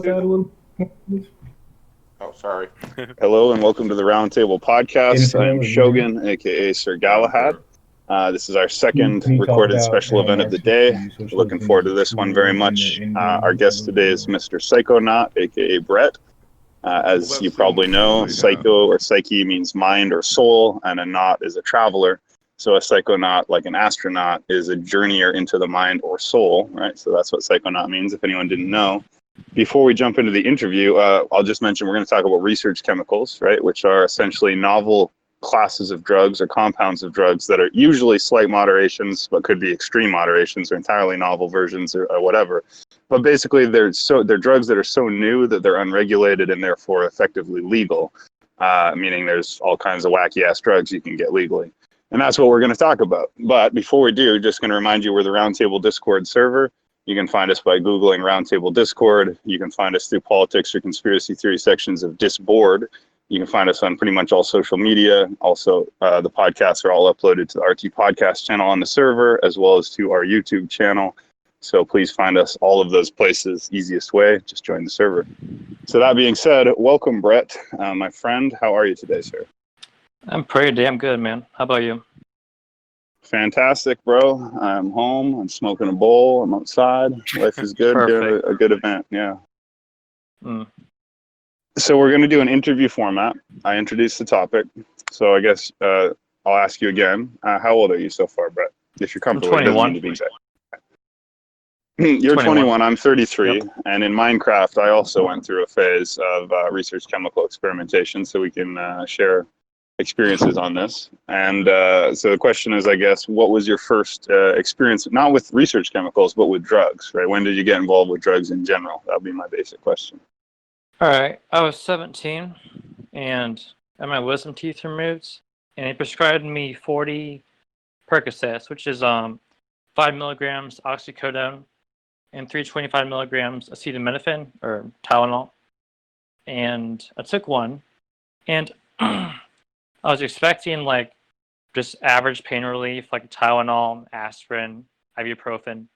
that a little? Oh, sorry. Hello and welcome to the Roundtable Podcast. I am Shogun, aka Sir Galahad. This is our second recorded special event of the day. Looking forward to this one very much. Our guest today is Mr. Psychonaut, aka Brett. As you probably know, psycho or psyche means mind or soul, and a naut is a traveler. So a psychonaut, like an astronaut, is a journeyer into the mind or soul, right? So that's what psychonaut means, if anyone didn't know. Before we jump into the interview, I'll just mention we're going to talk about research chemicals, right, which are essentially novel classes of drugs or compounds of drugs that are usually slight moderations, but could be extreme moderations or entirely novel versions or whatever. But basically, they're drugs that are so new that they're unregulated and therefore effectively legal, meaning there's all kinds of wacky ass drugs you can get legally. And that's what we're going to talk about. But before we do, just going to remind you we're the Roundtable Discord server. You can find us by Googling Roundtable Discord. You can find us through politics or conspiracy theory sections of Disboard. You can find us on pretty much all social media. Also, the podcasts are all uploaded to the RT Podcast channel on the server, as well as to our YouTube channel. So please find us all of those places. Easiest way, just join the server. So that being said, welcome, Brett, my friend. How are you today, sir? I'm pretty damn good, man. How about you? Fantastic, bro. I'm home. I'm smoking a bowl. I'm outside. Life is good. Doing a good event. Yeah. So we're going to do an interview format. I introduced the topic. So I guess I'll ask you again. How old are you so far, Brett? If you're comfortable. I'm 21. To be exact. You're 21. I'm 33. Yep. And in Minecraft, I also went through a phase of research chemical experimentation, so we can share experiences on this. And so the question is, I guess, what was your first experience, not with research chemicals, but with drugs, right? When did you get involved with drugs in general? That would be my basic question. All right. I was 17 and I had my wisdom teeth removed, and they prescribed me 40 Percocets, which is 5 milligrams oxycodone and 325 milligrams acetaminophen or Tylenol. And I took one, and I was expecting like just average pain relief, like Tylenol, aspirin, ibuprofen,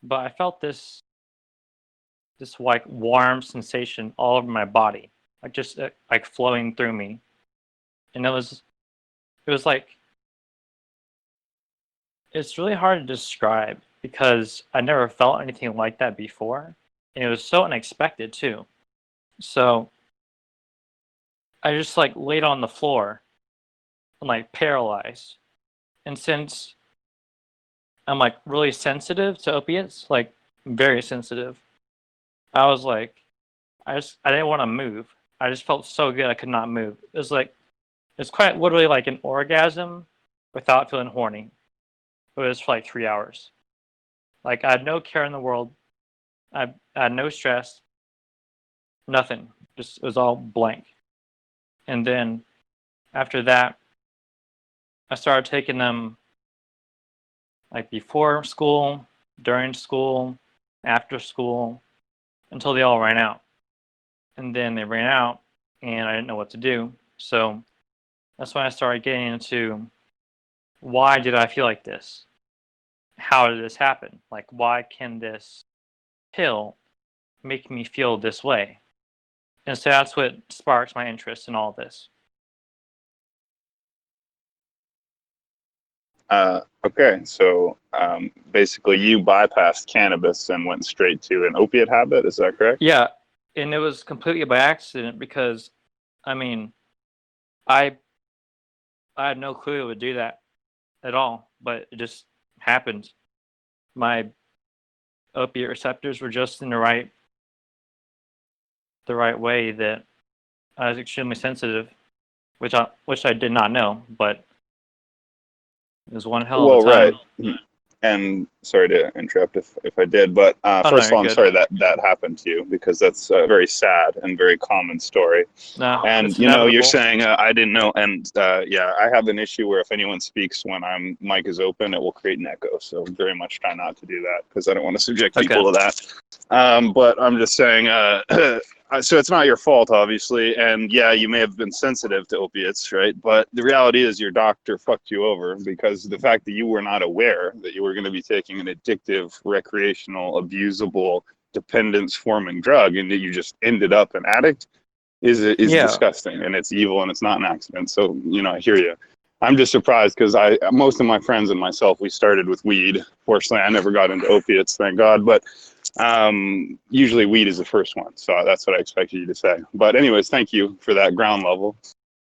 but I felt this like warm sensation all over my body, like just like flowing through me, and it was like, it's really hard to describe because I never felt anything like that before, and it was so unexpected too. So I just like laid on the floor and like paralyzed. And since I'm like really sensitive to opiates, like very sensitive, I was like, I didn't want to move. I just felt so good I could not move. It's quite literally like an orgasm without feeling horny. It was for like 3 hours. Like I had no care in the world. I had no stress, nothing. Just it was all blank. And then after that, I started taking them like before school, during school, after school, until they all ran out. And then they ran out, and I didn't know what to do. So that's when I started getting into, why did I feel like this? How did this happen? Like, why can this pill make me feel this way? And so that's what sparked my interest in all this. Okay, so basically you bypassed cannabis and went straight to an opiate habit, is that correct? Yeah, and it was completely by accident because, I mean, I had no clue it would do that at all, but it just happened. My opiate receptors were just in the right way that I was extremely sensitive, which I did not know, but it was one hell of a time. Right. And sorry to interrupt if I did, but first of all, I'm sorry that happened to you, because that's a very sad and very common story. No, and you know, you're saying I didn't know, and yeah, I have an issue where if anyone speaks when mic is open, it will create an echo. So very much try not to do that, because I don't want to subject people to that. But I'm just saying, so it's not your fault, obviously, and yeah, you may have been sensitive to opiates, right? But the reality is your doctor fucked you over, because the fact that you were not aware that you were going to be taking an addictive, recreational, abusable, dependence forming drug and that you just ended up an addict is disgusting, and it's evil, and it's not an accident. So, I hear you. I'm just surprised because most of my friends and myself, we started with weed. Fortunately, I never got into opiates, thank God. But usually weed is the first one. So that's what I expected you to say. But anyways, thank you for that ground level.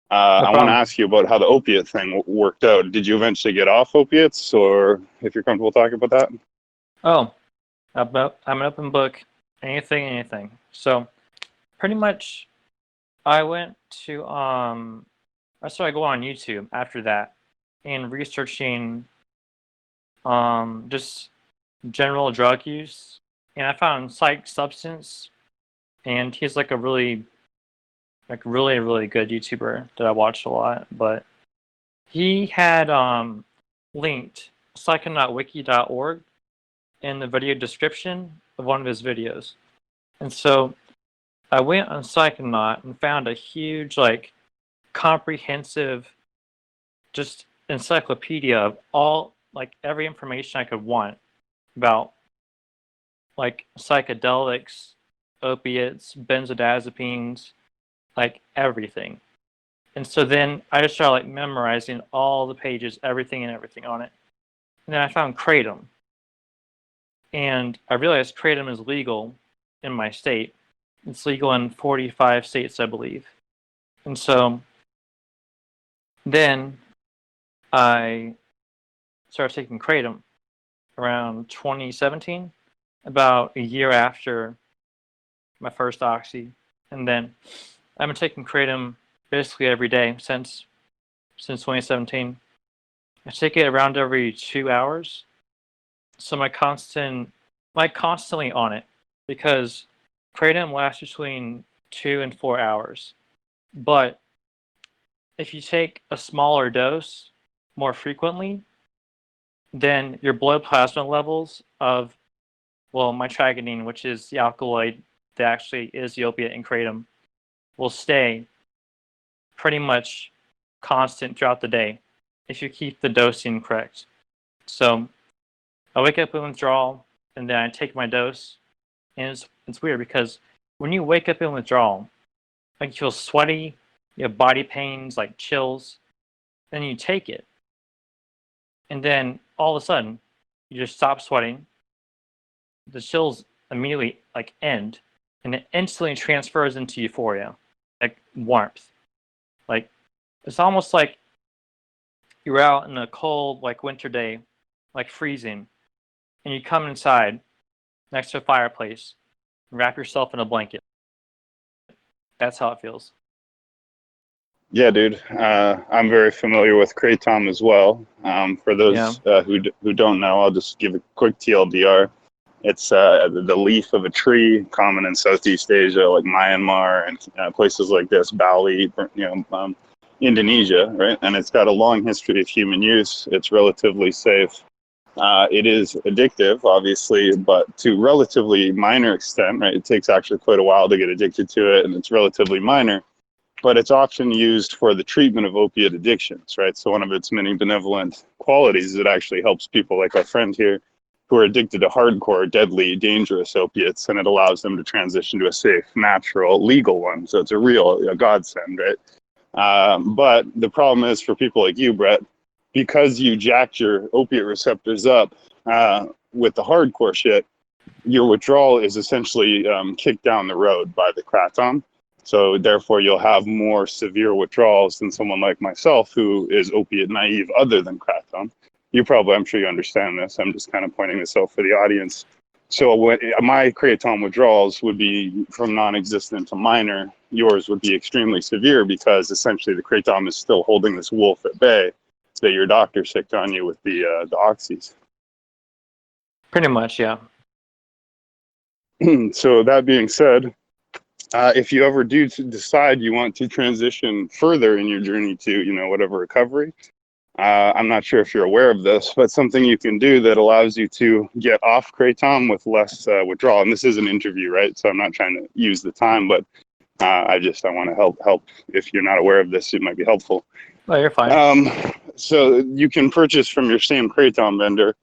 No I want to problem. ask you about how the opiate thing worked out. Did you eventually get off opiates, or if you're comfortable talking about that? Oh, I'm an open book. Anything. So pretty much, I went to I started going on YouTube after that and researching just general drug use, and I found Psych Substance, and he's like a really good YouTuber that I watched a lot. But he had linked psychonautwiki.org in the video description of one of his videos, and so I went on Psychonaut and found a huge, like, comprehensive, just encyclopedia of all, like, every information I could want about, like, psychedelics, opiates, benzodiazepines, like, everything. And so then I just started, like, memorizing all the pages, everything on it. And then I found Kratom. And I realized Kratom is legal in my state. It's legal in 45 states, I believe. And so then I started taking Kratom around 2017, about a year after my first oxy. And then I've been taking Kratom basically every day since 2017. I take it around every 2 hours. So I'm constantly on it, because Kratom lasts between 2 and 4 hours. But if you take a smaller dose more frequently, then your blood plasma levels of, well, mitragynine, which is the alkaloid that actually is the opiate in Kratom, will stay pretty much constant throughout the day if you keep the dosing correct. So I wake up in withdrawal, and then I take my dose, and it's weird because when you wake up in withdrawal, like, you feel sweaty, you have body pains, like chills, then you take it, and then all of a sudden you just stop sweating, the chills immediately, like, end, and it instantly transfers into euphoria, like warmth. Like, it's almost like you're out in a cold, like, winter day, like freezing, and you come inside next to a fireplace and wrap yourself in a blanket. That's how it feels. Yeah, dude. I'm very familiar with Kratom as well. For those who don't know, I'll just give a quick TLDR. It's the leaf of a tree, common in Southeast Asia, like Myanmar and places like this, Bali, Indonesia, right? And it's got a long history of human use. It's relatively safe. It is addictive, obviously, but to relatively minor extent, right? It takes actually quite a while to get addicted to it, and it's relatively minor. But it's often used for the treatment of opiate addictions, right? So one of its many benevolent qualities is it actually helps people like our friend here who are addicted to hardcore, deadly, dangerous opiates, and it allows them to transition to a safe, natural, legal one. So it's a godsend, right? But the problem is for people like you, Brett, because you jacked your opiate receptors up with the hardcore shit, your withdrawal is essentially kicked down the road by the kratom. So therefore, you'll have more severe withdrawals than someone like myself who is opiate naive other than kratom. I'm sure you understand this. I'm just kind of pointing this out for the audience. So my kratom withdrawals would be from non-existent to minor. Yours would be extremely severe because essentially the kratom is still holding this wolf at bay that your doctor sicked on you with the oxys. Pretty much, yeah. So that being said, if you ever do decide you want to transition further in your journey to, whatever recovery, I'm not sure if you're aware of this, but something you can do that allows you to get off kratom with less withdrawal. And this is an interview, right? So I'm not trying to use the time, but I want to help. If you're not aware of this, it might be helpful. Oh, you're fine. So you can purchase from your same kratom vendor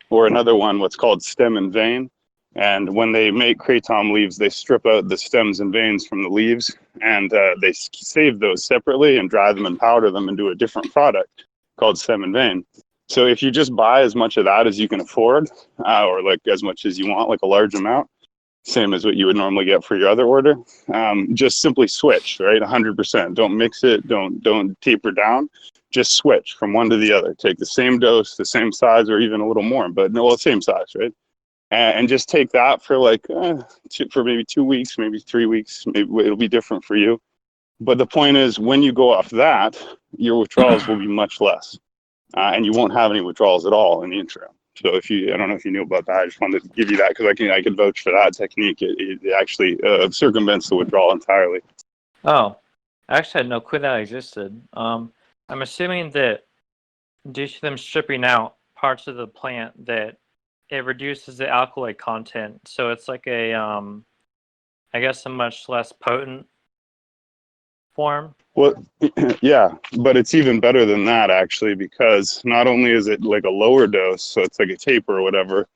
or another one, what's called stem and vein. And when they make kratom leaves, they strip out the stems and veins from the leaves, and they save those separately and dry them and powder them into a different product called stem and vein. So if you just buy as much of that as you can afford, or like as much as you want, like a large amount, same as what you would normally get for your other order, just simply switch, right? 100%. Don't mix it. Don't taper down. Just switch from one to the other. Take the same dose, the same size, or even a little more, but no, well, same size, right? And just take that for like for maybe 2 weeks, maybe 3 weeks. Maybe it'll be different for you. But the point is, when you go off that, your withdrawals will be much less, and you won't have any withdrawals at all in the interim. So I don't know if you knew about that. I just wanted to give you that because I can vouch for that technique. It actually circumvents the withdrawal entirely. Oh, I actually had no clue that existed. I'm assuming that due to them stripping out parts of the plant, that it reduces the alkaloid content, so it's like a I guess a much less potent form. Well, yeah, but it's even better than that actually, because not only is it like a lower dose, so it's like a taper or whatever,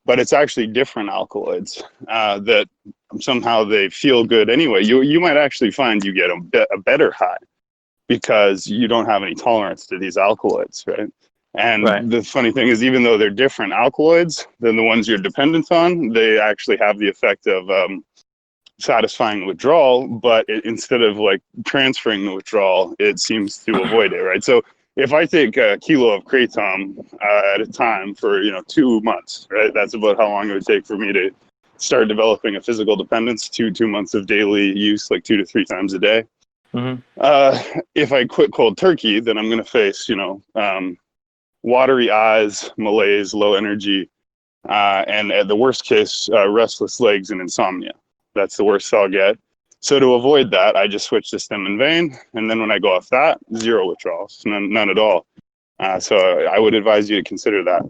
but it's actually different alkaloids that somehow they feel good anyway. You might actually find you get a better high because you don't have any tolerance to these alkaloids, right? And Right. the funny thing is, even though they're different alkaloids than the ones you're dependent on, they actually have the effect of satisfying the withdrawal, but instead of like transferring the withdrawal, it seems to avoid it, right? So if I take a kilo of kratom at a time for 2 months, right, that's about how long it would take for me to start developing a physical dependence. 2 months of daily use, like 2 to 3 times a day. Mm-hmm. If I quit cold turkey, then I'm going to face watery eyes, malaise, low energy, and at the worst case, restless legs and insomnia. That's the worst I'll get. So to avoid that, I just switch to stem and vein, and then when I go off that, zero withdrawals, none at all. So I would advise you to consider that.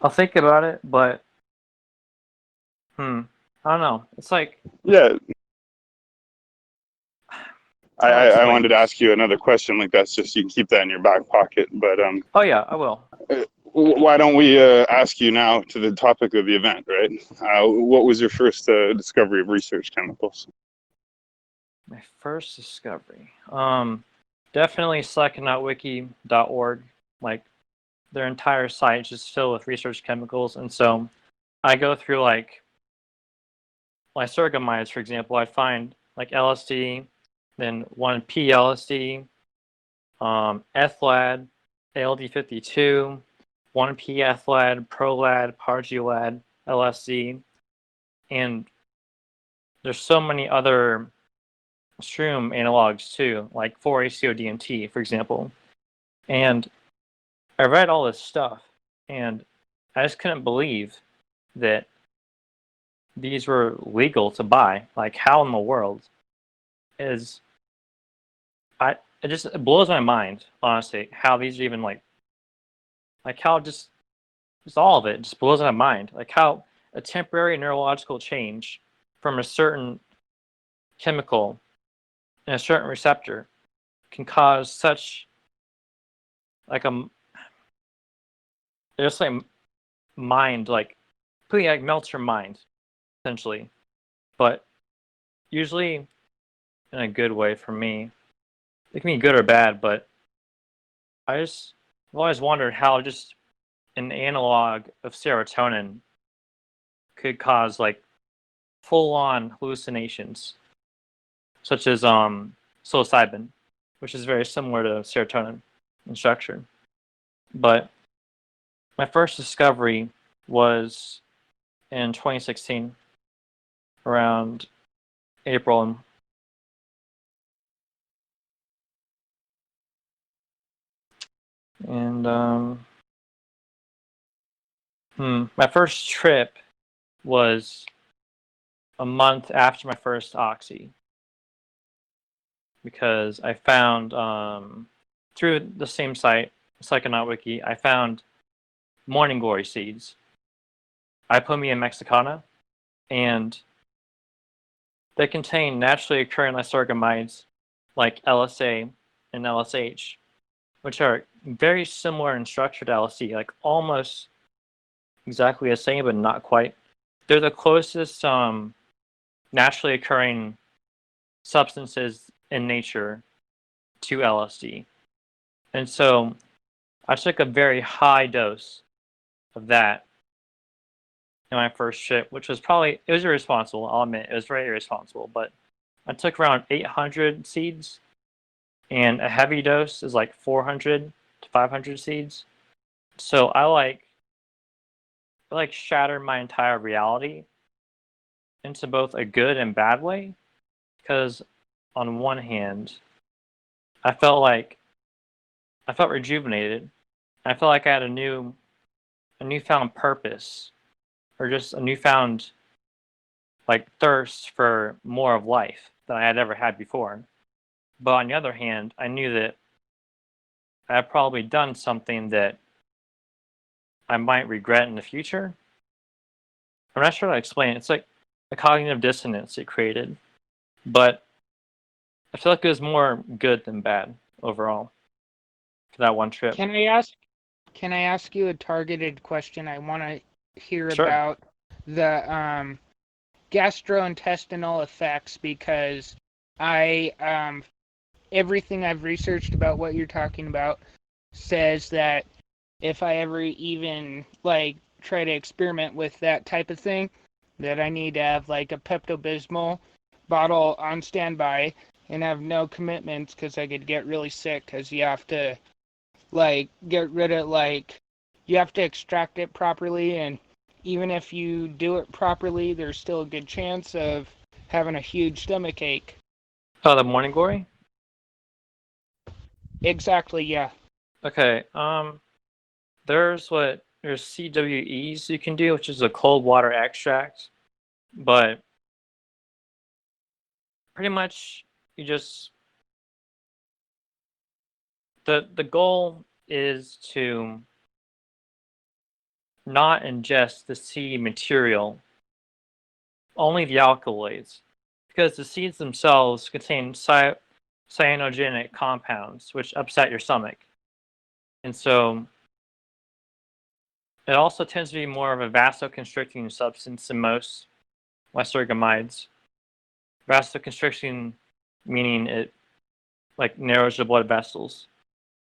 I'll think about it, but I don't know. It's like, yeah. I explain. wanted to ask you another question like that's just you can keep that in your back pocket. But Oh yeah, I will. Why don't we ask you now to the topic of the event, right? What was your first discovery of research chemicals? My first discovery. Definitely psychonautwiki.org. Like, their entire site is just filled with research chemicals, and so I go through like lysergamides, for example. I find like LSD, then 1P-LSD, ethlad, ALD52, 1P-ethlad, prolad, pargilad, LSD, and there's so many other shroom analogs too, like 4-HCO-DMT, for example. And I read all this stuff, and I just couldn't believe that these were legal to buy. Like, how in the world is it blows my mind, honestly, how these are even like how just all of it just blows my mind. Like how a temporary neurological change from a certain chemical in a certain receptor can cause such like just like mind, like completely like melts your mind, essentially. But usually in a good way for me. It can be good or bad, but I've always wondered how just an analog of serotonin could cause like full-on hallucinations, such as psilocybin, which is very similar to serotonin in structure. But my first discovery was in 2016, around April. And my first trip was a month after my first oxy, because I found through the same site, Psychonaut Wiki, I found morning glory seeds. I put me in Mexicana, and they contain naturally occurring lysergamides like LSA and LSH, which are very similar in structure to LSD, like almost exactly the same, but not quite. They're the closest naturally occurring substances in nature to LSD. And so I took a very high dose of that in my first trip, which was it was irresponsible. I'll admit, it was very irresponsible, but I took around 800 seeds, and a heavy dose is like 400 to 500 seeds. So I shattered my entire reality into both a good and bad way, because on one hand, I felt rejuvenated. I felt like I had a newfound purpose, or just a newfound thirst for more of life than I had ever had before. But on the other hand, I knew that I had probably done something that I might regret in the future. I'm not sure how to explain it. It's like a cognitive dissonance it created. But I feel like it was more good than bad overall for that one trip. Can I ask you a targeted question? I want to hear Sure. about the gastrointestinal effects, because everything I've researched about what you're talking about says that if I ever even try to experiment with that type of thing, that I need to have a Pepto-Bismol bottle on standby and have no commitments, because I could get really sick, because you have to get rid of you have to extract it properly, and even if you do it properly, there's still a good chance of having a huge stomach ache. Oh, the morning glory? Exactly, yeah. Okay. There's CWEs you can do, which is a cold water extract, but pretty much you just the goal is to not ingest the seed material, only the alkaloids, because the seeds themselves contain cyanogenic compounds which upset your stomach. And so it also tends to be more of a vasoconstricting substance than most lysergamides. Vasoconstricting meaning it narrows your blood vessels.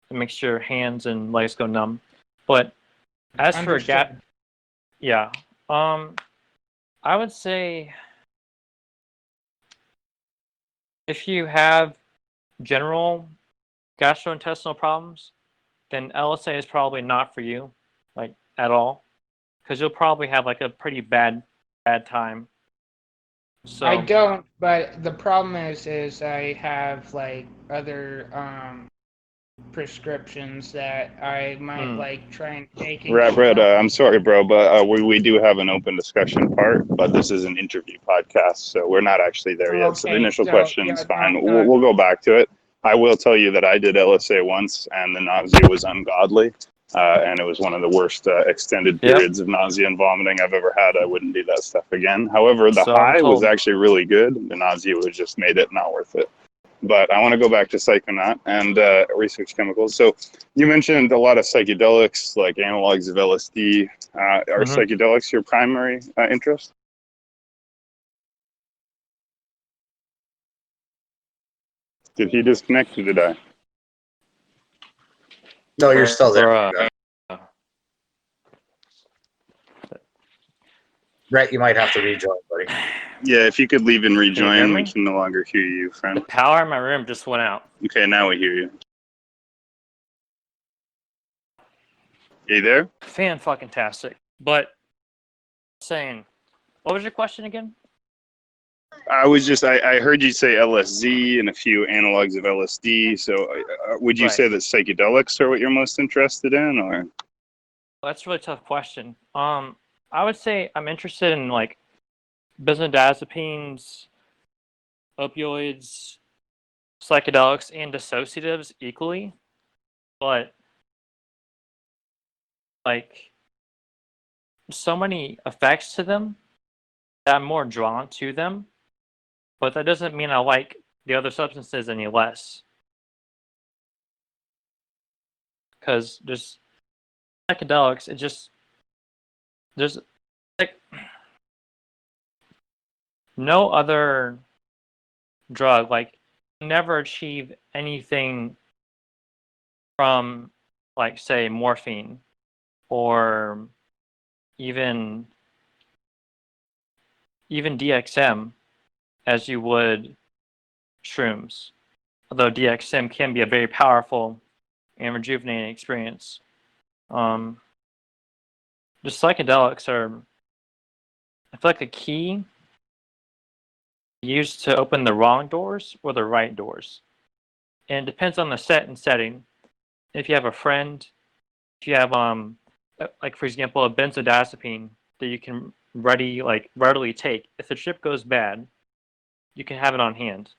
It makes your hands and legs go numb. But as for yeah, I would say if you have general gastrointestinal problems, then LSA is probably not for you, at all, because you'll probably have a pretty bad time. So I don't, but the problem is I have other prescriptions that I might try and take. Brett, I'm sorry, bro, but we do have an open discussion part, but this is an interview podcast, so we're not actually there yet. So the initial question's fine. We'll go back to it. I will tell you that I did LSA once, and the nausea was ungodly, and it was one of the worst extended periods of nausea and vomiting I've ever had. I wouldn't do that stuff again. However, the high was actually really good. The nausea was just made it not worth it. But I want to go back to Psychonaut and research chemicals. So you mentioned a lot of psychedelics, like analogs of LSD. Are psychedelics your primary interest? Did he disconnect or did I? No, you're still there. Brett, you might have to rejoin, buddy. Yeah, if you could leave and rejoin, we can no longer hear you, friend. The power in my room just went out. Okay, now we hear you. Are you there? Fan-fucking-tastic. But saying, what was your question again? I heard you say LSD and a few analogs of LSD. So would you say that psychedelics are what you're most interested in, or? That's a really tough question. I would say I'm interested in benzodiazepines, opioids, psychedelics, and dissociatives equally, but so many effects to them that I'm more drawn to them, but that doesn't mean I like the other substances any less. Because just psychedelics, there's like no other drug like never achieve anything from like say morphine or even DXM as you would shrooms. Although DXM can be a very powerful and rejuvenating experience. The psychedelics are, I feel like, a key used to open the wrong doors or the right doors. And it depends on the set and setting. If you have a friend, if you have like for example a benzodiazepine that you can readily take, if the trip goes bad, you can have it on hand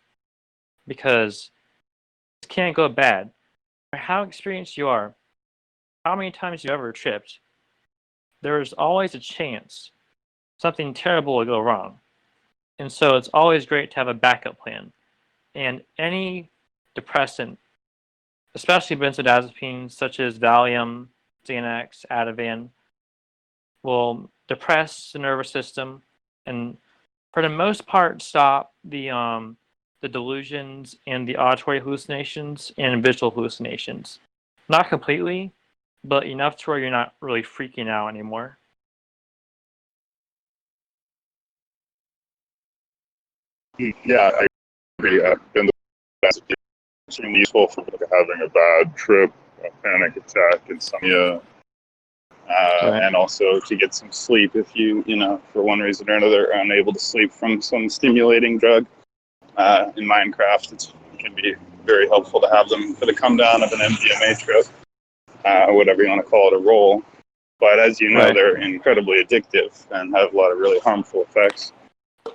because it can't go bad. No matter how experienced you are, how many times you ever tripped, there is always a chance something terrible will go wrong. And so it's always great to have a backup plan. And any depressant, especially benzodiazepines such as Valium, Xanax, Ativan, will depress the nervous system and for the most part stop the delusions and the auditory hallucinations and visual hallucinations. Not completely, but enough to where you're not really freaking out anymore. Yeah, I agree. Benzodiazepines extremely useful for having a bad trip, a panic attack, insomnia, Right. and also to get some sleep if you for one reason or another are unable to sleep from some stimulating drug. In Minecraft, it can be very helpful to have them for the come down of an MDMA trip, whatever you want to call it, a roll. But as you know, Right. they're incredibly addictive and have a lot of really harmful effects.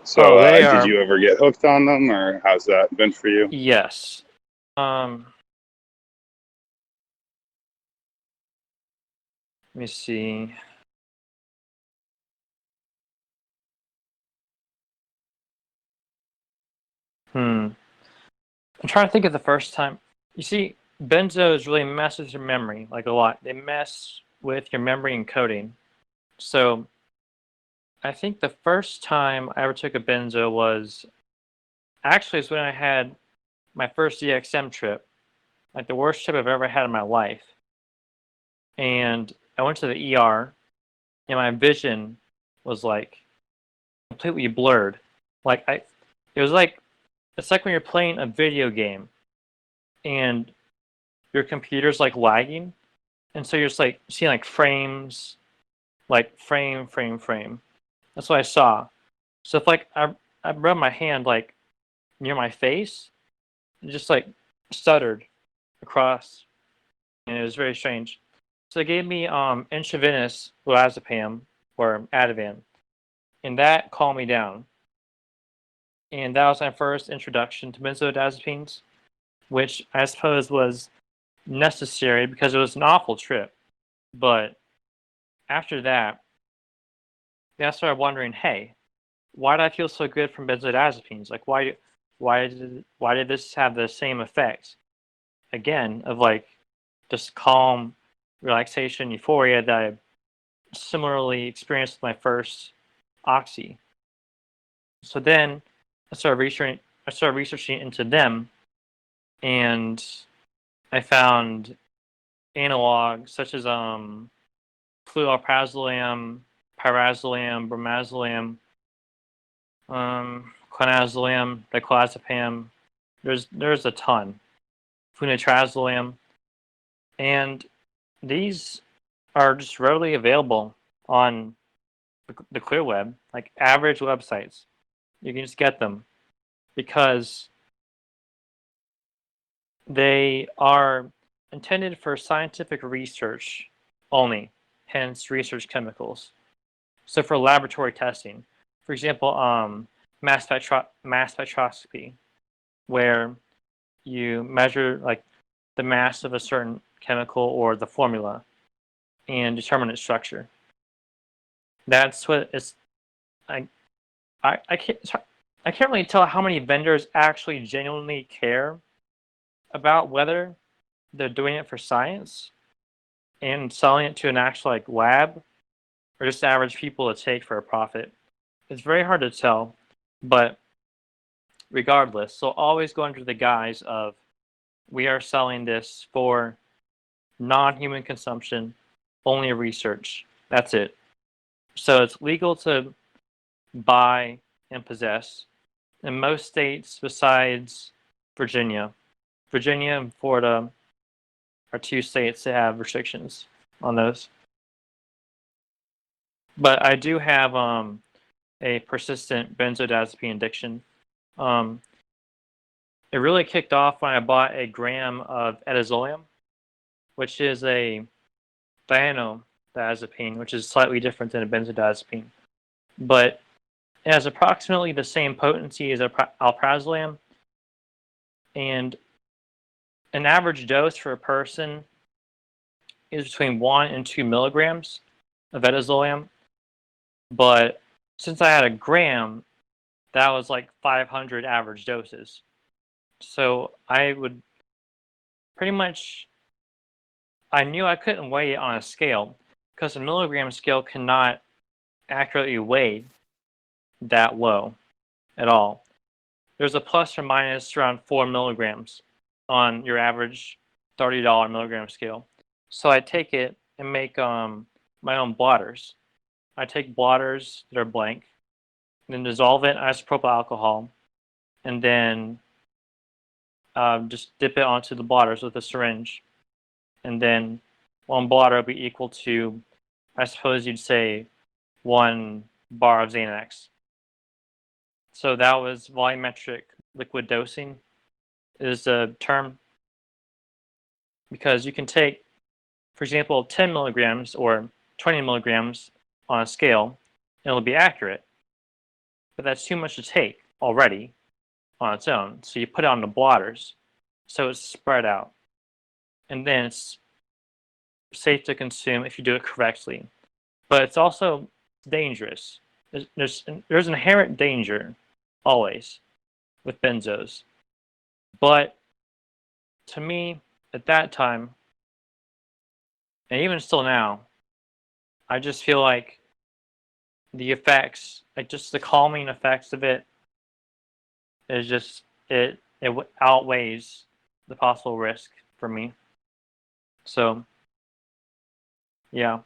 So they did are. you ever get hooked on them, or how's that been for you? Yes. Let me see. I'm trying to think of the first time. You see, benzos really mess with your memory, like a lot. They mess with your memory encoding. So I think the first time I ever took a benzo was when I had my first DXM trip, like the worst trip I've ever had in my life. And I went to the ER, and my vision was like completely blurred. It was like it's like when you're playing a video game, and your computer's like lagging, and so you're just like seeing like frames, like frame. That's what I saw. So if like I rubbed my hand like near my face, it just like stuttered across, and it was very strange. So they gave me intravenous lorazepam or Ativan, and that calmed me down. And that was my first introduction to benzodiazepines, which I suppose was necessary because it was an awful trip. But after that, then I started wondering, hey, why did I feel so good from benzodiazepines? Like, why did this have the same effects? Again, of like just calm, relaxation, euphoria that I similarly experienced with my first oxy. So then I started researching into them, and I found analogs such as fluoxetine, pyrazolam, bromozolam, clonazepam, diclozapam. There's a ton. Flunitrazolam, and these are just readily available on the clear web, like average websites. You can just get them because they are intended for scientific research only, hence research chemicals. So for laboratory testing, for example, mass spectroscopy, where you measure like the mass of a certain chemical or the formula and determine its structure. That's what it's. I can't really tell how many vendors actually genuinely care about whether they're doing it for science and selling it to an actual like lab or just average people to take for a profit? It's very hard to tell, but regardless, so always go under the guise of we are selling this for non-human consumption, only research. That's it. So it's legal to buy and possess in most states besides Virginia. Virginia and Florida are two states that have restrictions on those. But I do have a persistent benzodiazepine addiction. It really kicked off when I bought a gram of etazolium, which is a thiazepine, which is slightly different than a benzodiazepine. But it has approximately the same potency as alprazolam, and an average dose for a person is between 1 and 2 milligrams of etazolium. But since I had a gram, that was like 500 average doses. So I would pretty much, I knew I couldn't weigh it on a scale because a milligram scale cannot accurately weigh that low at all. There's a plus or minus around 4 milligrams on your average $30 milligram scale. So I take it and make my own blotters. I take blotters that are blank, then dissolve it in isopropyl alcohol, and then just dip it onto the blotters with a syringe. And then one blotter will be equal to, I suppose you'd say, 1 bar of Xanax. So that was volumetric liquid dosing is the term. Because you can take, for example, 10 milligrams or 20 milligrams on a scale, and it'll be accurate. But that's too much to take already on its own. So you put it on the blotters, so it's spread out. And then it's safe to consume if you do it correctly. But it's also dangerous. There's inherent danger, always, with benzos. But to me, at that time, and even still now, I just feel like the effects, like just the calming effects of it, is just it outweighs the possible risk for me. So, yeah,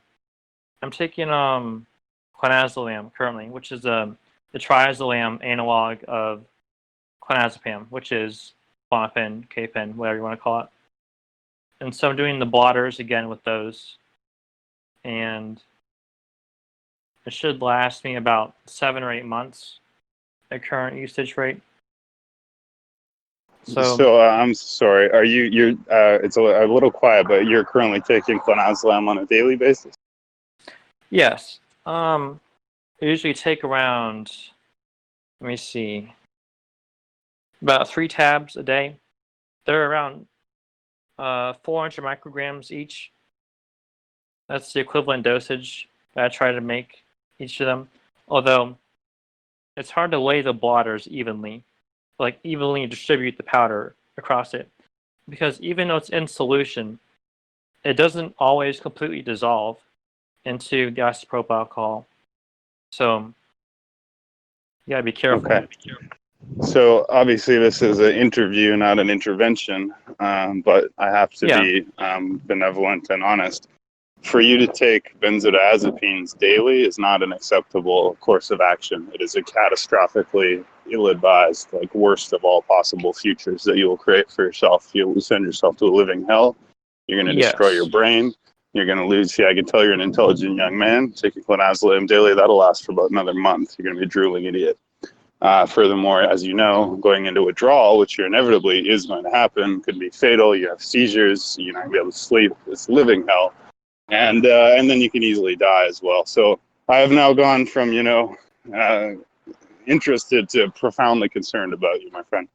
I'm taking clonazepam currently, which is the triazolam analog of clonazepam, which is Klonopin, K-Pen, whatever you want to call it. And so I'm doing the blotters again with those, and it should last me about 7 or 8 months at current usage rate. So I'm sorry. Are you're? It's a little quiet, but you're currently taking clonazepam on a daily basis? Yes. I usually take around, let me see, about 3 tabs a day. They're around 400 micrograms each. That's the equivalent dosage that I try to make each of them. Although it's hard to lay the blotters evenly, like evenly distribute the powder across it, because even though it's in solution, it doesn't always completely dissolve into the isopropyl alcohol. So you gotta be careful. Okay. So obviously this is an interview, not an intervention, but I have to be benevolent and honest. For you to take benzodiazepines daily is not an acceptable course of action. It is a catastrophically ill-advised, like worst of all possible futures that you will create for yourself. You'll send yourself to a living hell. You're going to destroy your brain. You're going to lose. See, I can tell you're an intelligent young man. Taking clonazepam daily, that'll last for about another month. You're going to be a drooling idiot. Furthermore, as you know, going into withdrawal, which inevitably is going to happen, could be fatal. You have seizures. You're not going to be able to sleep. It's living hell. And then you can easily die as well. So I have now gone from, interested to profoundly concerned about you, my friend.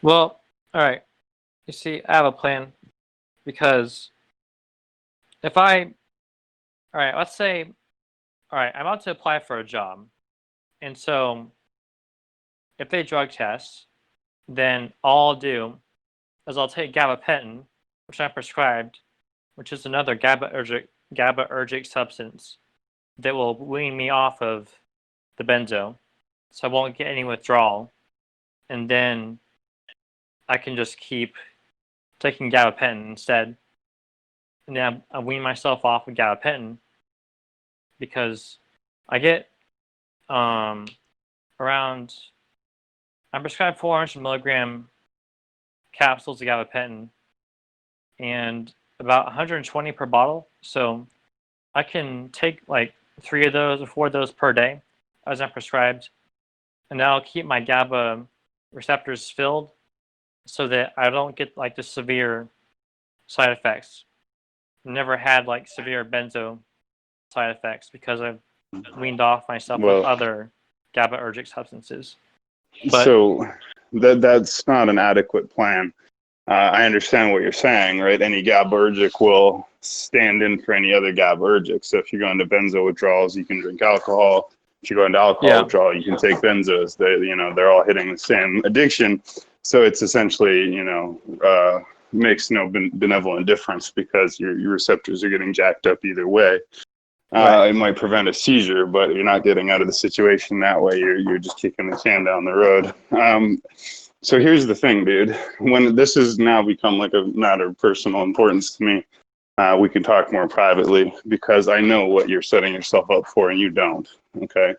Well, all right. You see, I have a plan, because if let's say, all right, I'm about to apply for a job. And so if they drug test, then all I'll do is I'll take gabapentin, which I'm prescribed, which is another GABAergic substance. that will wean me off of the benzo, so I won't get any withdrawal, and then I can just keep taking gabapentin instead. And then I wean myself off of gabapentin because I get around, I'm prescribed 400 milligram capsules of gabapentin and about 120 per bottle. So I can take like 3 of those or 4 of those per day as I'm prescribed. And that'll keep my GABA receptors filled so that I don't get like the severe side effects. I've never had like severe benzo side effects because I've weaned off myself with other GABAergic substances. But, so that's not an adequate plan. I understand what you're saying, right? Any GABAergic will stand in for any other GABAergic. So if you go into benzo withdrawals, you can drink alcohol. If you go into alcohol withdrawal, you can take benzos. They're all hitting the same addiction. So it's essentially, makes no benevolent difference because your receptors are getting jacked up either way. It might prevent a seizure, but you're not getting out of the situation that way. You're just kicking the can down the road. So here's the thing, dude. When this has now become like a matter of personal importance to me, we can talk more privately because I know what you're setting yourself up for and you don't, okay?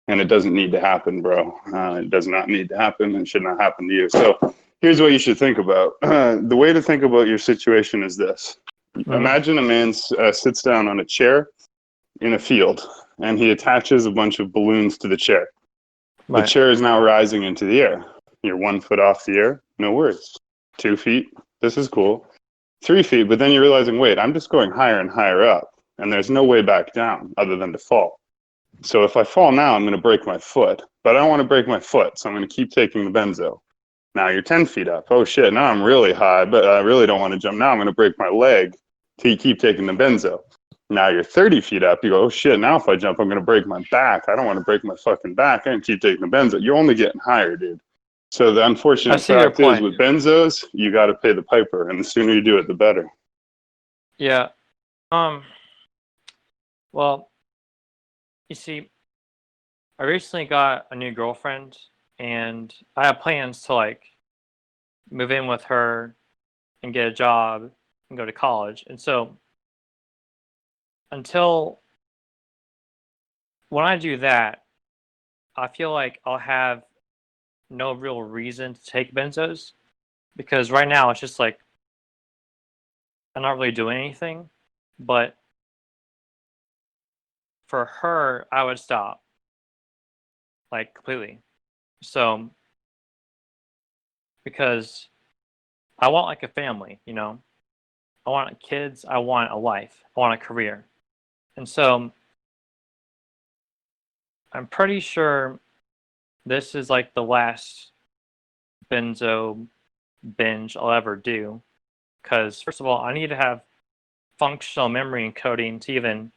And it doesn't need to happen, bro. It does not need to happen and should not happen to you. So here's what you should think about. The way to think about your situation is this. Imagine a man sits down on a chair in a field and he attaches a bunch of balloons to the chair. The chair is now rising into the air. You're 1 foot off the air, no worries. 2 feet, this is cool. 3 feet, but then you're realizing, wait, I'm just going higher and higher up, and there's no way back down other than to fall. So if I fall now, I'm going to break my foot, but I don't want to break my foot, so I'm going to keep taking the benzo. Now you're 10 feet up. Oh shit, now I'm really high, but I really don't want to jump. Now I'm going to break my leg to keep taking the benzo. Now you're 30 feet up. You go, oh shit, now if I jump, I'm going to break my back. I don't want to break my fucking back. I can keep taking the benzo. You're only getting higher, dude. So the unfortunate fact is with benzos, you got to pay the piper, and the sooner you do it, the better. Yeah. Well, you see, I recently got a new girlfriend, and I have plans to like move in with her and get a job and go to college. And so when I do that, I feel like I'll have no real reason to take benzos because right now it's just like I'm not really doing anything. But for her, I would stop like completely. So because I want like a family, I want kids, I want a life, I want a career. And so I'm pretty sure this is like the last benzo binge I'll ever do. Because, first of all, I need to have functional memory encoding to even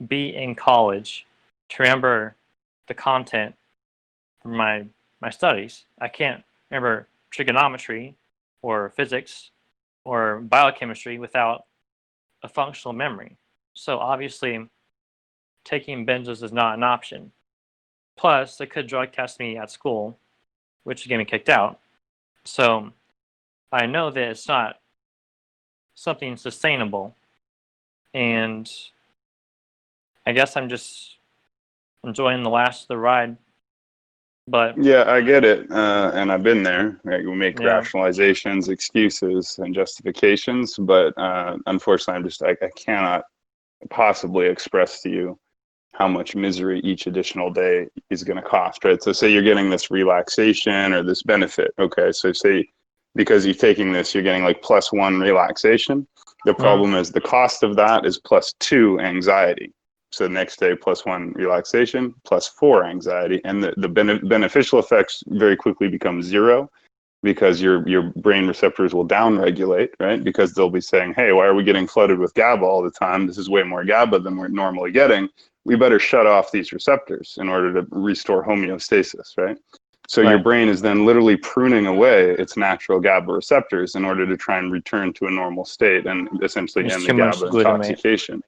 be in college to remember the content from my studies. I can't remember trigonometry or physics or biochemistry without a functional memory. So obviously, taking benzos is not an option. Plus, they could drug test me at school, which would get me kicked out. So I know that it's not something sustainable. And I guess I'm just enjoying the last of the ride. But yeah, I get it. And I've been there. Right? We make rationalizations, excuses, and justifications. But unfortunately, I cannot possibly express to you how much misery each additional day is going to cost, right? So say you're getting this relaxation or this benefit. Okay, so say because you're taking this, you're getting like +1 relaxation. The problem is the cost of that is +2 anxiety. So the next day, +1 relaxation, +4 anxiety. And the beneficial effects very quickly become 0 because your brain receptors will downregulate, right? Because they'll be saying, hey, why are we getting flooded with GABA all the time? This is way more GABA than we're normally getting. We better shut off these receptors in order to restore homeostasis, right? So your brain is then literally pruning away its natural GABA receptors in order to try and return to a normal state and essentially end the GABA intoxication.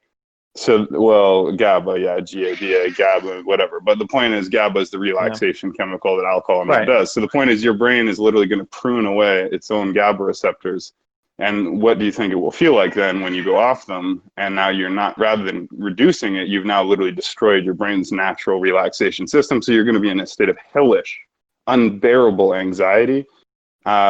So, well, GABA, yeah, GABA, GABA, whatever. But the point is, GABA is the relaxation chemical that alcohol not does. So the point is, your brain is literally going to prune away its own GABA receptors. And what do you think it will feel like then when you go off them? And now you're not, rather than reducing it, you've now literally destroyed your brain's natural relaxation system. So you're going to be in a state of hellish, unbearable anxiety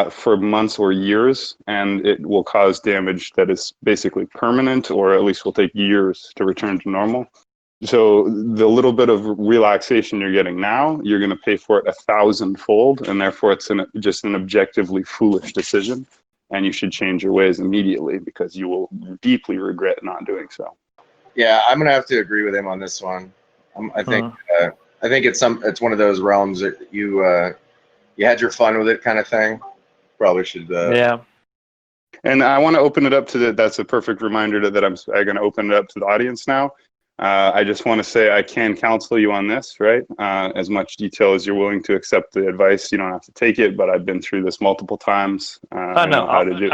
for months or years, and it will cause damage that is basically permanent, or at least will take years to return to normal. So the little bit of relaxation you're getting now, you're going to pay for it 1,000-fold, and therefore it's just an objectively foolish decision, and you should change your ways immediately because you will deeply regret not doing so. Yeah, I'm going to have to agree with him on this one. I think it's one of those realms that you had your fun with it kind of thing. Probably should. Yeah. And I want to open it up to that's a perfect reminder that I'm going to open it up to the audience now. I just want to say I can counsel you on this, right? As much detail as you're willing to accept the advice. You don't have to take it, but I've been through this multiple times. I know how to do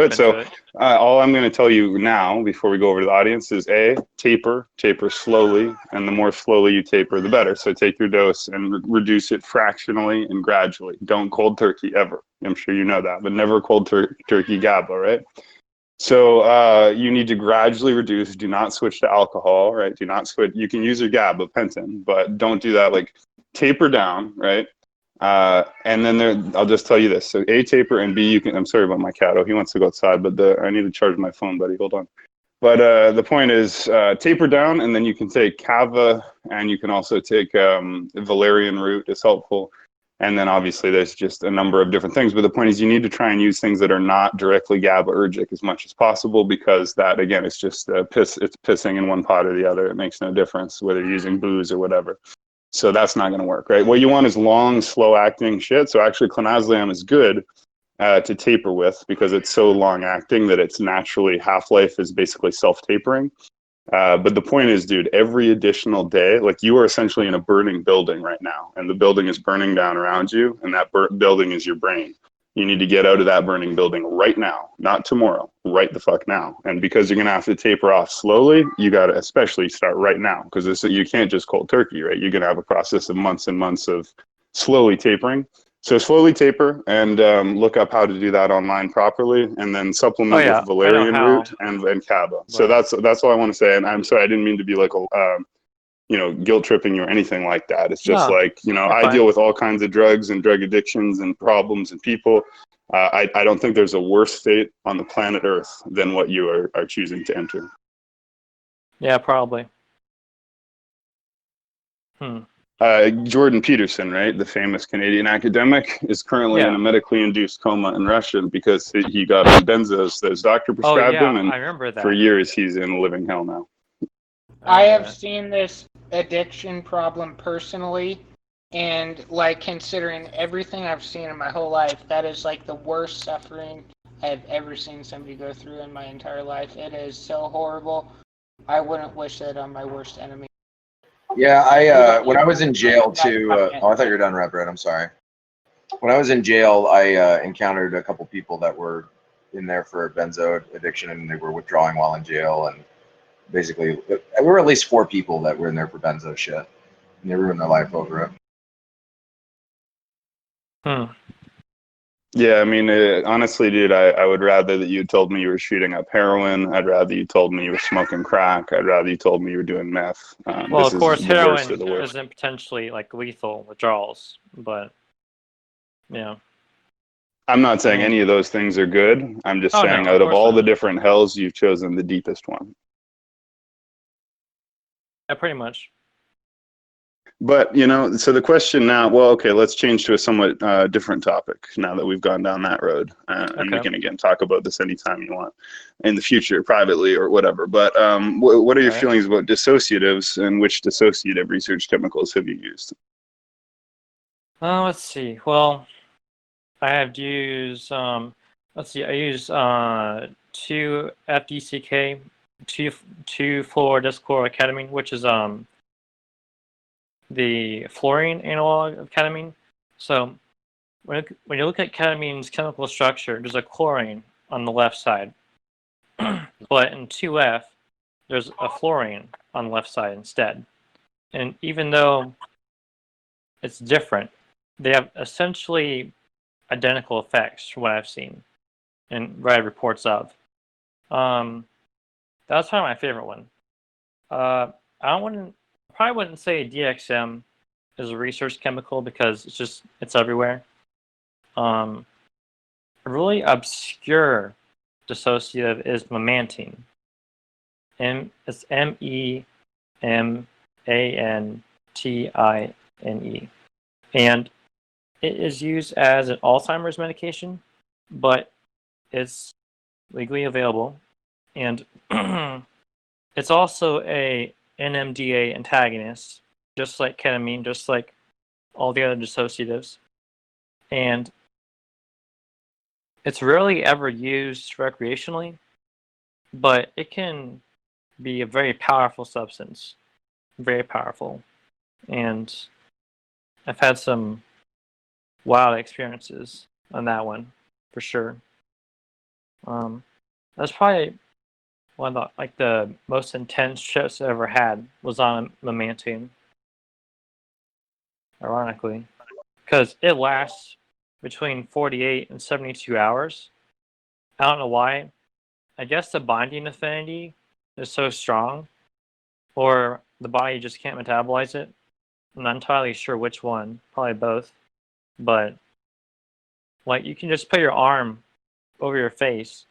it. So all I'm going to tell you now, before we go over to the audience, is taper slowly, and the more slowly you taper, the better. So take your dose and reduce it fractionally and gradually. Don't cold turkey ever. I'm sure you know that, but never cold turkey GABA, right? So you need to gradually reduce. Do not switch to alcohol, right? Do not switch. You can use your GABA, Penton, but don't do that. Like taper down, right? And then I'll just tell you this. So A, taper, and B, you can. I'm sorry about my cat. Oh, he wants to go outside, but I need to charge my phone, buddy. Hold on. But the point is taper down, and then you can take kava, and you can also take valerian root. It's helpful. And then obviously there's just a number of different things. But the point is you need to try and use things that are not directly GABAergic as much as possible, because that, again, it's just it's pissing in one pot or the other. It makes no difference whether you're using booze or whatever. So that's not going to work, right? What you want is long, slow-acting shit. So actually clonazepam is good to taper with because it's so long-acting that its naturally half-life is basically self-tapering. But the point is, dude, every additional day, like you are essentially in a burning building right now, and the building is burning down around you, and that building is your brain. You need to get out of that burning building right now, not tomorrow, right the fuck now. And because you're going to have to taper off slowly, you got to especially start right now, because you can't just cold turkey, right? You're going to have a process of months and months of slowly tapering. So slowly taper, and look up how to do that online properly, and then supplement with valerian root and kava. Right. So that's all I want to say. And I'm sorry, I didn't mean to be like guilt tripping you or anything like that. It's just I deal with all kinds of drugs and drug addictions and problems and people. I don't think there's a worse fate on the planet Earth than what you are choosing to enter. Yeah, probably. Jordan Peterson, right, the famous Canadian academic, is currently in a medically induced coma in Russia because he got on benzos that his doctor prescribed him, and I remember that. For years he's in living hell now. I have seen this addiction problem personally, and like considering everything I've seen in my whole life, that is like the worst suffering I've ever seen somebody go through in my entire life. It is so horrible. I wouldn't wish that on my worst enemy. Yeah, I when I was in jail too. I thought you were done, Brett. I'm sorry. When I was in jail, I encountered a couple people that were in there for benzo addiction, and they were withdrawing while in jail. And basically, there were at least 4 people that were in there for benzo shit, and they ruined their life over it. Yeah, I mean, honestly, dude, I would rather that you told me you were shooting up heroin. I'd rather you told me you were smoking crack. I'd rather you told me you were doing meth. Well, of course, heroin isn't potentially like lethal withdrawals, but yeah. I'm not saying any of those things are good. I'm just saying out of all the different hells, you've chosen the deepest one. Yeah, pretty much. But, so the question now, let's change to a somewhat different topic now that we've gone down that road. And we can, again, talk about this anytime you want in the future, privately or whatever. But what are your feelings about dissociatives, and which dissociative research chemicals have you used? Let's see. Well, I have used, I used 2-FDCK, 2,4-dischloroketamine, which is the fluorine analog of ketamine. So when you look at ketamine's chemical structure, there's a chlorine on the left side. But in 2F, there's a fluorine on the left side instead. And even though it's different, they have essentially identical effects from what I've seen and read reports of. That's probably my favorite one. I probably wouldn't say DXM is a research chemical because it's everywhere. A really obscure dissociative is memantine. It's MEMANTINE, and it is used as an Alzheimer's medication, but it's legally available, and it's also a NMDA antagonist, just like ketamine, just like all the other dissociatives, and it's rarely ever used recreationally, but it can be a very powerful substance, very powerful, and I've had some wild experiences on that one, for sure. That's probably one of the most intense trips I ever had was on memantine. Ironically, because it lasts between 48 and 72 hours. I don't know why. I guess the binding affinity is so strong, or the body just can't metabolize it. I'm not entirely sure which one. Probably both. But like you can just put your arm over your face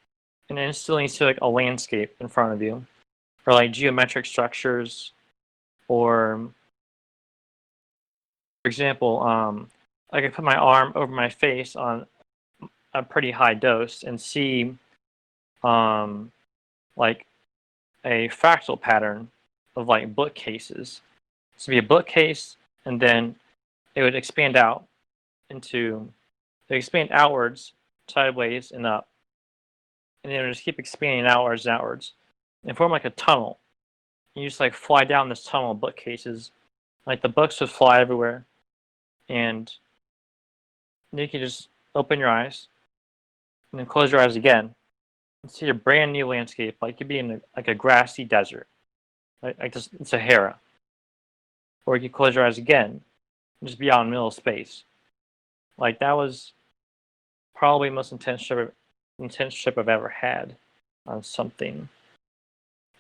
and instantly see like a landscape in front of you, or like geometric structures, or for example, I could put my arm over my face on a pretty high dose and see like a fractal pattern of like bookcases. So it'd be a bookcase, and then it would expand outwards, sideways, and up. And then it would just keep expanding outwards and outwards. And form like a tunnel. You just like fly down this tunnel of bookcases. Like the books would fly everywhere. And you can just open your eyes and then close your eyes again and see a brand new landscape. Like you'd be in a grassy desert. Like this in Sahara. Or you could close your eyes again and just be out in the middle of space. Like that was probably the most intense trip I've ever had on something.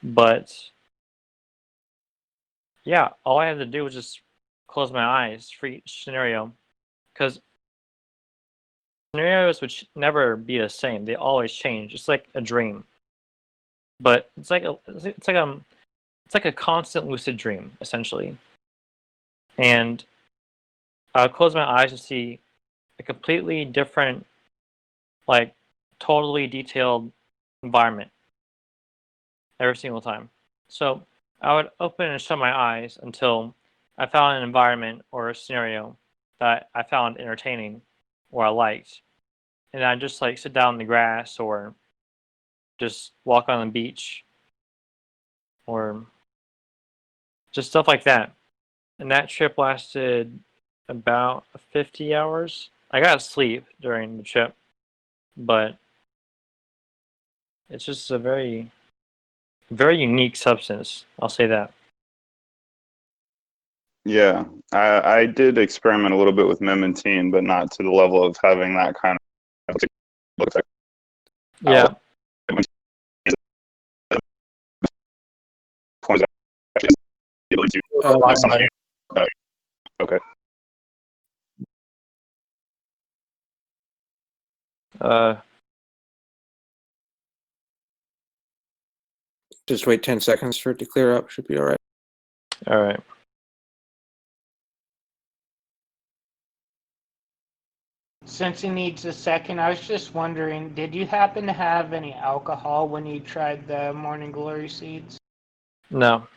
But yeah, all I had to do was just close my eyes for each scenario, because scenarios would never be the same. They always change. It's like a dream, but it's like a constant lucid dream essentially. And I would close my eyes to see a completely different, like totally detailed environment every single time. So I would open and shut my eyes until I found an environment or a scenario that I found entertaining or I liked. And I'd just like sit down in the grass or just walk on the beach or just stuff like that. And that trip lasted about 50 hours. I got sleep during the trip, but it's just a very, very unique substance. I'll say that. Yeah, I did experiment a little bit with memantine, but not to the level of having that kind of looks like. Yeah. Okay. Just wait 10 seconds for it to clear up. Should be all right. All right. Since he needs a second, I was just wondering, did you happen to have any alcohol when you tried the Morning Glory seeds? No.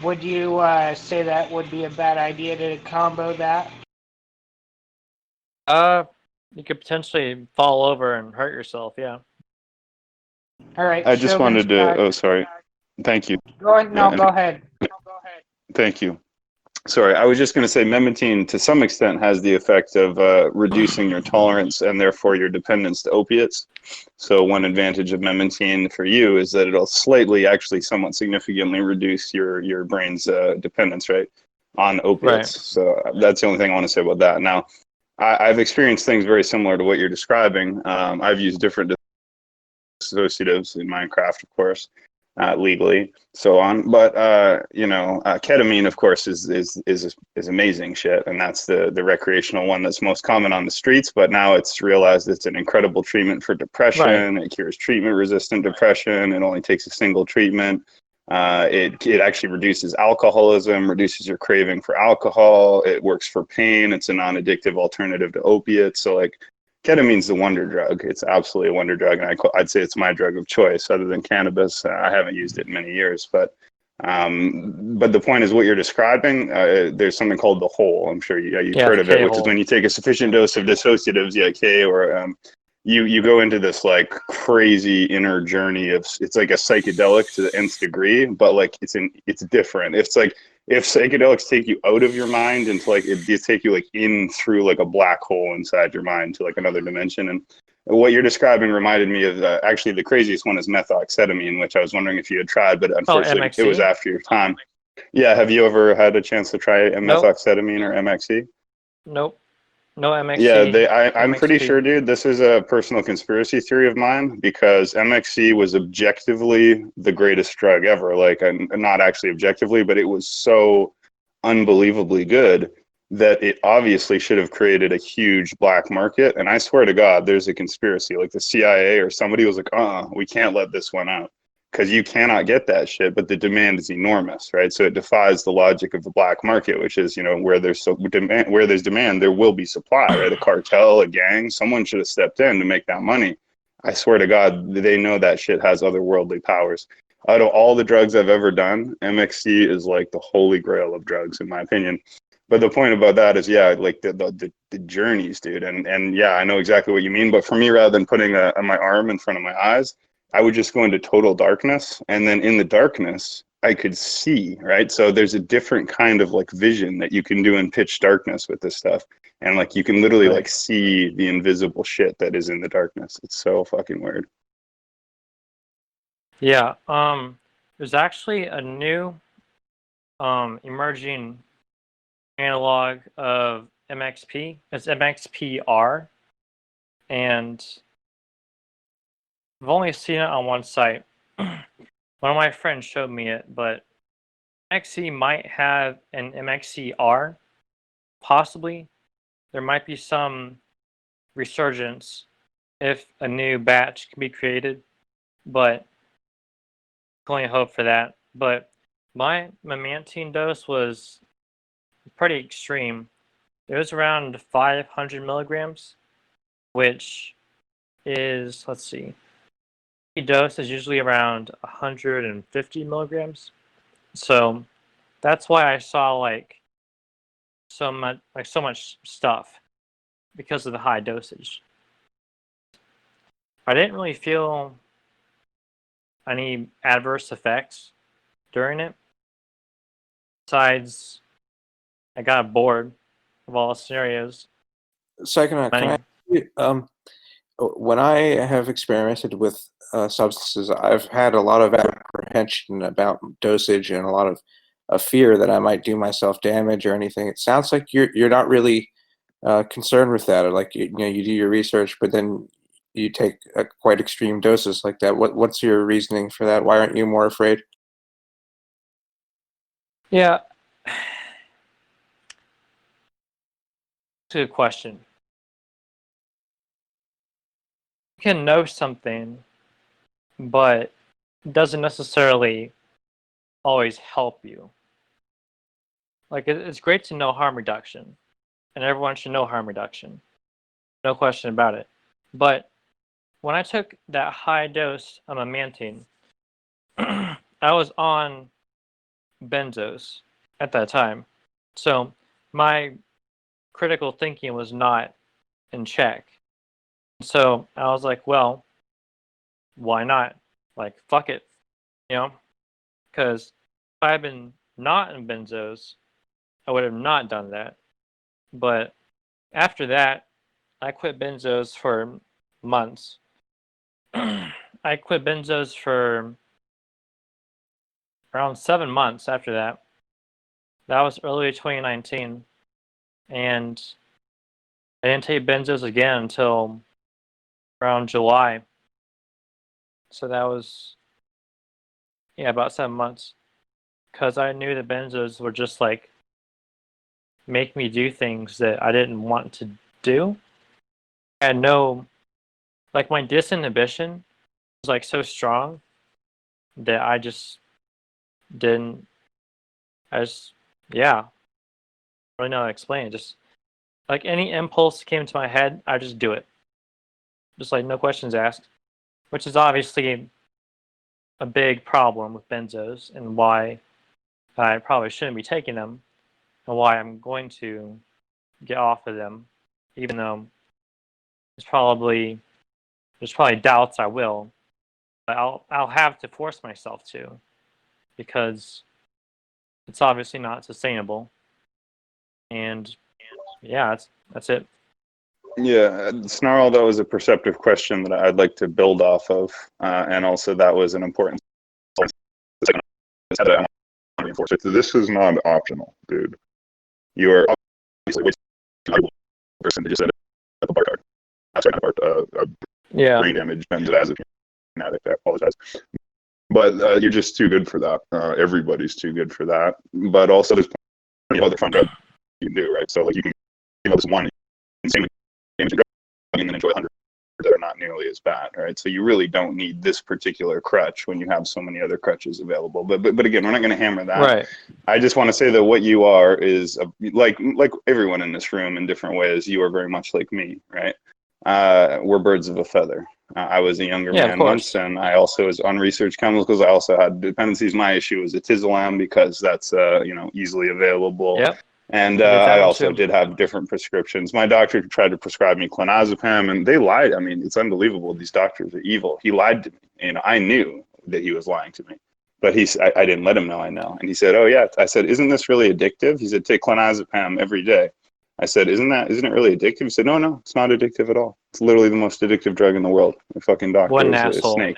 Would you say that would be a bad idea to combo that? You could potentially fall over and hurt yourself, yeah. All right. I just wanted to. back. Oh, sorry. Thank you. Go ahead. No, go ahead. Thank you. Sorry, I was just going to say memantine to some extent has the effect of reducing your tolerance and therefore your dependence to opiates. So one advantage of memantine for you is that it'll slightly, actually somewhat significantly reduce your brain's dependence, right, on opiates. Right. So that's the only thing I want to say about that. Now, I've experienced things very similar to what you're describing. I've used different dissociatives in Minecraft, of course, legally, so on. But ketamine, of course, is amazing shit, and that's the recreational one that's most common on the streets. But now it's realized it's an incredible treatment for depression. Right. It cures treatment-resistant depression. It only takes a single treatment. It actually reduces alcoholism, reduces your craving for alcohol. It works for pain. It's a non-addictive alternative to opiates. So like ketamine's the wonder drug. It's absolutely a wonder drug, and I'd say it's my drug of choice other than cannabis. I haven't used it in many years, but the point is what you're describing. There's something called the whole. I'm sure you've heard of it, which is when you take a sufficient dose of dissociatives, K, or you go into this like crazy inner journey of, it's like a psychedelic to the nth degree, but like it's different. It's like if psychedelics take you out of your mind into like they take you like in through like a black hole inside your mind to like another dimension. And what you're describing reminded me of actually the craziest one is methoxetamine, which I was wondering if you had tried, but unfortunately it was after your time. Yeah, have you ever had a chance to try methoxetamine or MXE? Nope. No MXC. Yeah, I'm pretty sure, dude, this is a personal conspiracy theory of mine, because MXC was objectively the greatest drug ever. Like, not actually objectively, but it was so unbelievably good that it obviously should have created a huge black market. And I swear to God, there's a conspiracy. Like the CIA or somebody was like, we can't let this one out, because you cannot get that shit, but the demand is enormous, right? So it defies the logic of the black market, which is, where there's demand, there will be supply, right? A cartel, a gang, someone should have stepped in to make that money. I swear to God, they know that shit has otherworldly powers. Out of all the drugs I've ever done, MXC is like the holy grail of drugs, in my opinion. But the point about that is, yeah, like the journeys, dude. And yeah, I know exactly what you mean. But for me, rather than putting my arm in front of my eyes, I would just go into total darkness, and then in the darkness I could see, right? So there's a different kind of like vision that you can do in pitch darkness with this stuff, and like you can literally like see the invisible shit that is in the darkness. It's so fucking weird. Yeah, there's actually a new emerging analog of MXP. It's MXPR, and I've only seen it on one site. One of my friends showed me it, but MXC might have an MXCR, possibly. There might be some resurgence if a new batch can be created, but I can only hope for that. But my memantine dose was pretty extreme. It was around 500 milligrams, which is, let's see, dose is usually around 150 milligrams. So that's why I saw like so much stuff, because of the high dosage. I didn't really feel any adverse effects during it. Besides, I got bored of all the scenarios. Psychonaut, can I ask you, when I have experimented with substances, I've had a lot of apprehension about dosage and a lot of fear that I might do myself damage or anything. It sounds like you're not really concerned with that, or like you do your research, but then you take quite extreme doses like that. What's your reasoning for that? Why aren't you more afraid? Yeah, it's a good question. You can know something, but it doesn't necessarily always help you. Like, it's great to know harm reduction, and everyone should know harm reduction. No question about it. But when I took that high dose of memantine, I was on benzos at that time. So my critical thinking was not in check. So I was like, well, why not? Like, fuck it, Because if I had been not in benzos, I would have not done that. But after that, I quit benzos for months. I quit benzos for around 7 months after that. That was early 2019. And I didn't take benzos again until around July. So that was, about 7 months. Because I knew the benzos were just like make me do things that I didn't want to do. I had no, like my disinhibition was like so strong that I just didn't, I just, yeah, I don't really know how to explain it. Just like any impulse came to my head, I just do it. Just like no questions asked, which is obviously a big problem with benzos and why I probably shouldn't be taking them and why I'm going to get off of them, even though there's probably doubts I will, but I'll have to force myself to, because it's obviously not sustainable. And yeah, that's it. Yeah, Snarl, that was a perceptive question that I'd like to build off of, and also that was an important. This is not optional, dude. You are obviously way too person to just set at the bar card. That's right, brain damage benzodiazepine addict. I apologize, but you're just too good for that. Everybody's too good for that. But also, there's plenty of other fun drugs you can do, right? So, like, you can this one insanely damaging drug and then enjoy 100 that are not nearly as bad, right? So you really don't need this particular crutch when you have so many other crutches available. But again, we're not going to hammer that. Right. I just want to say that what you are is like everyone in this room in different ways. You are very much like me, right? We're birds of a feather. I was a younger man once, and I also was on research chemicals. I also had dependencies. My issue was atizolam because that's easily available. Yep. And I also did have different prescriptions. My doctor tried to prescribe me clonazepam, and they lied. I mean, it's unbelievable. These doctors are evil. He lied to me. I knew that he was lying to me, but I didn't let him know I know. And he said, "Oh yeah." I said, "Isn't this really addictive?" He said, "Take clonazepam every day." I said, "Isn't it really addictive?" He said, "No, it's not addictive at all. It's literally the most addictive drug in the world." The fucking doctor is a snake.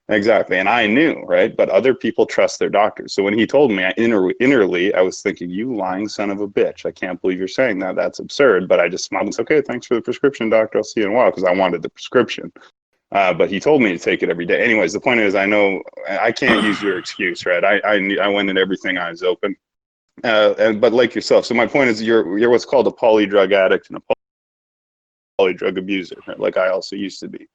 Exactly. And I knew, right? But other people trust their doctors. So when he told me, innerly, I was thinking, "You lying son of a bitch. I can't believe you're saying that. That's absurd." But I just smiled and said, "Okay, thanks for the prescription, doctor. I'll see you in a while," because I wanted the prescription. But he told me to take it every day. Anyways, the point is, I know I can't use your excuse, right? I went in everything eyes open. But like yourself, so my point is, you're what's called a polydrug addict and a polydrug abuser, right? Like I also used to be.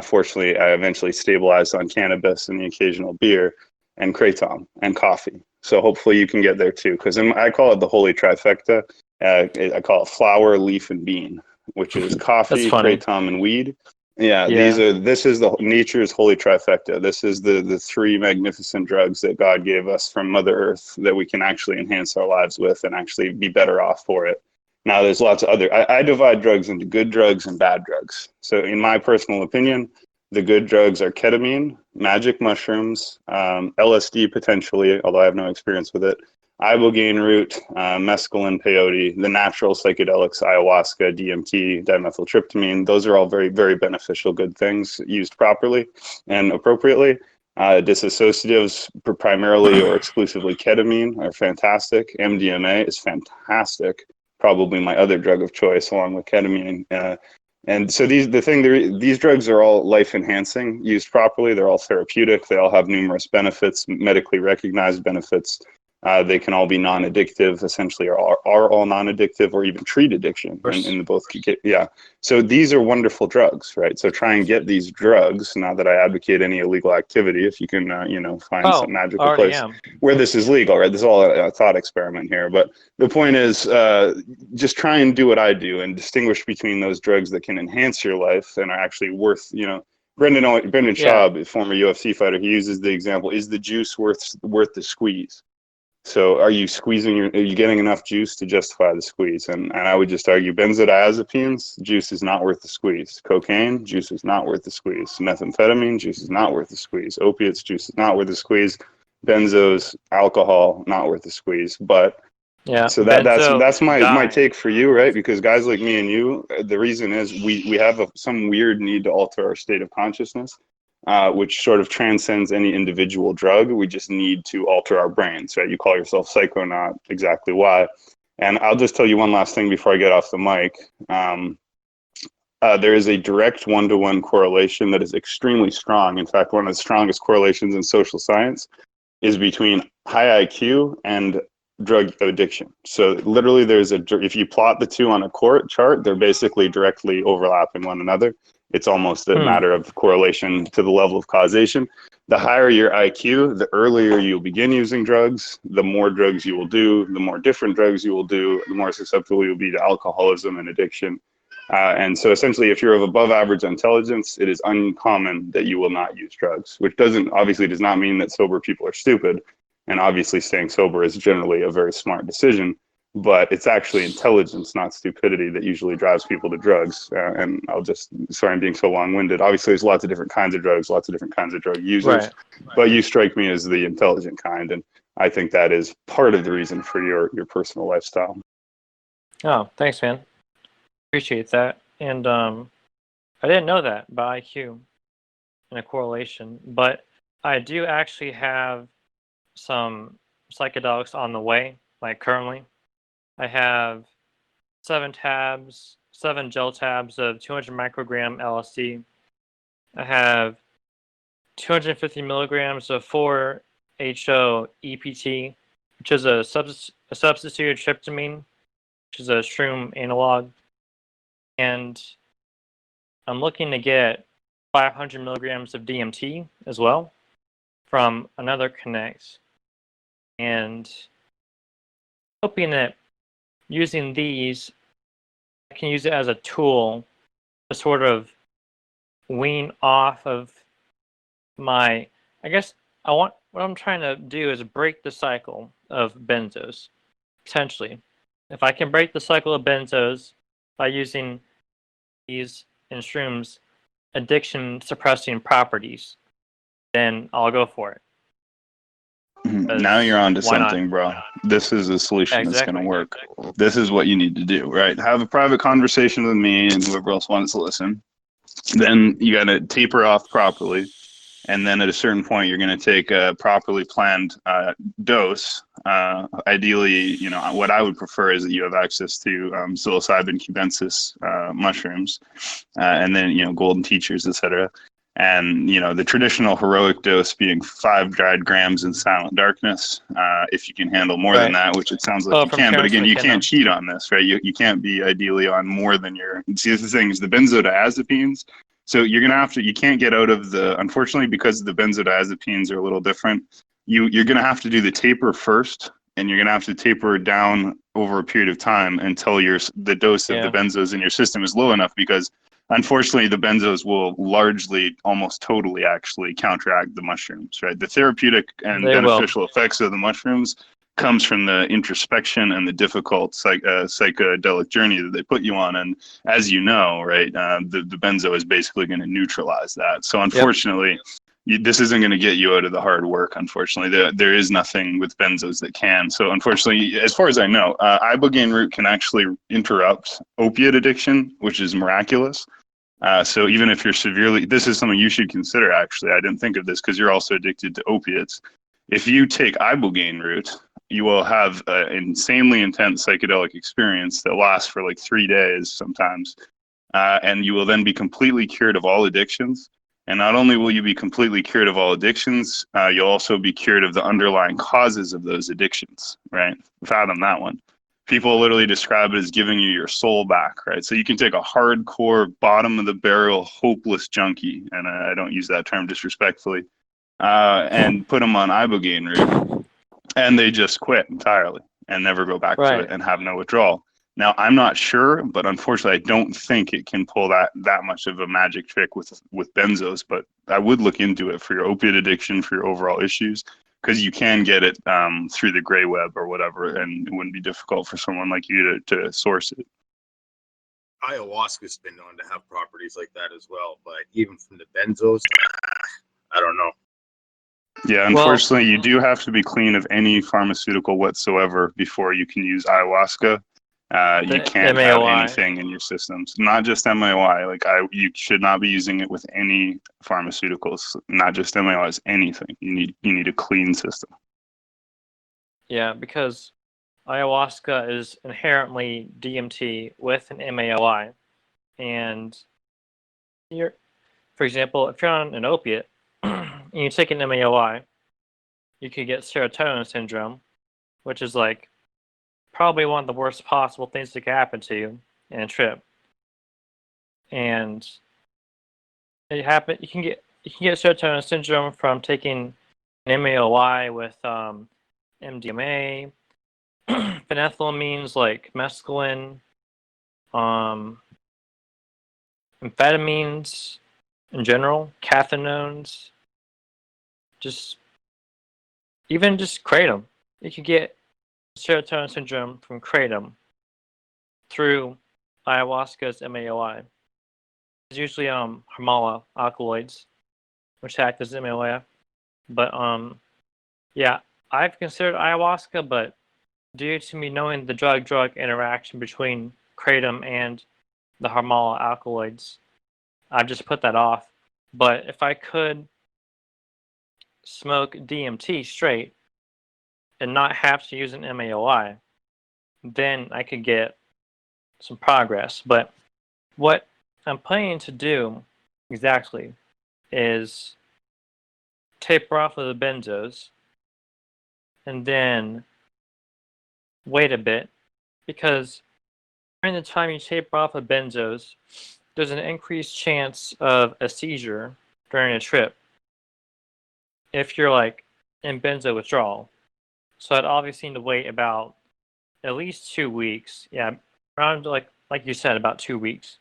Fortunately, I eventually stabilized on cannabis and the occasional beer and kratom and coffee. So hopefully you can get there too, because I call it the holy trifecta. I call it flower, leaf, and bean, which is coffee, kratom, and weed. Yeah, this is the nature's holy trifecta. This is the three magnificent drugs that God gave us from Mother Earth that we can actually enhance our lives with and actually be better off for it. Now, there's lots of other. I divide drugs into good drugs and bad drugs. So, in my personal opinion, the good drugs are ketamine, magic mushrooms, LSD potentially, although I have no experience with it, ibogaine root, mescaline, peyote, the natural psychedelics, ayahuasca, DMT, dimethyltryptamine. Those are all very, very beneficial, good things used properly and appropriately. Disassociatives, primarily or exclusively ketamine, are fantastic. MDMA is fantastic. Probably my other drug of choice, along with ketamine. And so these drugs are all life enhancing, used properly. They're all therapeutic. They all have numerous benefits, medically recognized benefits. They can all be non-addictive, essentially, or are all non-addictive, or even treat addiction. In the both, yeah. So these are wonderful drugs, right? So try and get these drugs. Not that I advocate any illegal activity. If you can, find some magical place where this is legal, right? This is all a thought experiment here. But the point is, just try and do what I do and distinguish between those drugs that can enhance your life and are actually worth, Brendan Schaub, former UFC fighter, he uses the example: is the juice worth the squeeze? So are you getting enough juice to justify the squeeze? And I would just argue benzodiazepines, juice is not worth the squeeze. Cocaine, juice is not worth the squeeze. Methamphetamine, juice is not worth the squeeze. Opiates, juice is not worth the squeeze. Benzos, alcohol, not worth the squeeze. But Yeah. So that's my take for you, right? Because guys like me and you, the reason is we have some weird need to alter our state of consciousness, which sort of transcends any individual drug. We just need to alter our brains, right? You call yourself Psychonaut, exactly why. And I'll just tell you one last thing before I get off the mic. There is a direct one-to-one correlation that is extremely strong. In fact, one of the strongest correlations in social science is between high IQ and drug addiction. So literally if you plot the two on a chart, they're basically directly overlapping one another. It's almost a matter of correlation to the level of causation. The higher your IQ, the earlier you'll begin using drugs, the more drugs you will do, the more different drugs you will do, the more susceptible you'll be to alcoholism and addiction. And so essentially, if you're of above average intelligence, it is uncommon that you will not use drugs, which obviously does not mean that sober people are stupid. And obviously staying sober is generally a very smart decision, but it's actually intelligence, not stupidity, that usually drives people to drugs. And sorry I'm being so long-winded. Obviously there's lots of different kinds of drugs, lots of different kinds of drug users, but you strike me as the intelligent kind. And I think that is part of the reason for your personal lifestyle. Oh, thanks, man. Appreciate that. And I didn't know that about IQ and a correlation, but I do actually have some psychedelics on the way, like currently. I have 7 gel tabs of 200 microgram LSD. I have 250 milligrams of 4-HO EPT, which is a substituted tryptamine, which is a shroom analog. And I'm looking to get 500 milligrams of DMT as well from another Connect. And hoping that using these, I can use it as a tool to sort of wean off of my, I guess what I'm trying to do is break the cycle of benzos, potentially. If I can break the cycle of benzos by using these and shrooms addiction suppressing properties, then I'll go for it. Now you're on to something, bro. This is a solution that's going to work. This is what you need to do, right? Have a private conversation with me and whoever else wants to listen. Then you got to taper off properly. And then at a certain point, you're going to take a properly planned dose. Ideally, what I would prefer is that you have access to psilocybin cubensis mushrooms, and then, golden teachers, etc. And, the traditional heroic dose being 5 dried grams in silent darkness. If you can handle more than that, which it sounds like you can, but again, you can't cheat on this, right? You can't be ideally on more than see, the thing is the benzodiazepines. So you're going to you can't get out of unfortunately, because the benzodiazepines are a little different, you're going to have to do the taper first, and you're going to have to taper down over a period of time until the dose of the benzos in your system is low enough, because unfortunately, the benzos will largely, almost totally actually counteract the mushrooms, right? The therapeutic and beneficial effects of the mushrooms comes from the introspection and the difficult psychedelic journey that they put you on. And as you know, right, the benzo is basically going to neutralize that. So unfortunately, this isn't going to get you out of the hard work, unfortunately. There is nothing with benzos that can. So unfortunately, as far as I know, ibogaine root can actually interrupt opiate addiction, which is miraculous. So even if you're this is something you should consider, actually. I didn't think of this because you're also addicted to opiates. If you take ibogaine root, you will have an insanely intense psychedelic experience that lasts for like 3 days sometimes. And you will then be completely cured of all addictions. And not only will you be completely cured of all addictions, you'll also be cured of the underlying causes of those addictions, right? Fathom that one. People literally describe it as giving you your soul back, right? So you can take a hardcore, bottom of the barrel, hopeless junkie, and I don't use that term disrespectfully, and put them on ibogaine root, and they just quit entirely and never go back to it and have no withdrawal. Now, I'm not sure, but unfortunately, I don't think it can pull that much of a magic trick with benzos, but I would look into it for your opiate addiction, for your overall issues, because you can get it through the gray web or whatever, and it wouldn't be difficult for someone like you to source it. Ayahuasca's been known to have properties like that as well, but even from the benzos, I don't know. Yeah, unfortunately, you do have to be clean of any pharmaceutical whatsoever before you can use ayahuasca. You can't have anything in your systems, not just MAOI. You should not be using it with any pharmaceuticals, not just MAOIs. Anything. You need a clean system. Yeah, because ayahuasca is inherently DMT with an MAOI, and for example, if you're on an opiate and you take an MAOI, you could get serotonin syndrome, which is like probably one of the worst possible things that could happen to you in a trip. And you can get serotonin syndrome from taking an MAOI with MDMA, phenethylamines like mescaline, amphetamines in general, cathinones, even just kratom. You can get serotonin syndrome from kratom through ayahuasca's MAOI. It's usually harmala alkaloids, which act as MAOI. But yeah, I've considered ayahuasca, but due to me knowing the drug-drug interaction between kratom and the harmala alkaloids, I've just put that off. But if I could smoke DMT straight and not have to use an MAOI, then I could get some progress. But what I'm planning to do exactly is taper off of the benzos and then wait a bit, because during the time you taper off of benzos, there's an increased chance of a seizure during a trip if you're like in benzo withdrawal. So I'd obviously need to wait about at least 2 weeks. Yeah, around like you said, about 2 weeks.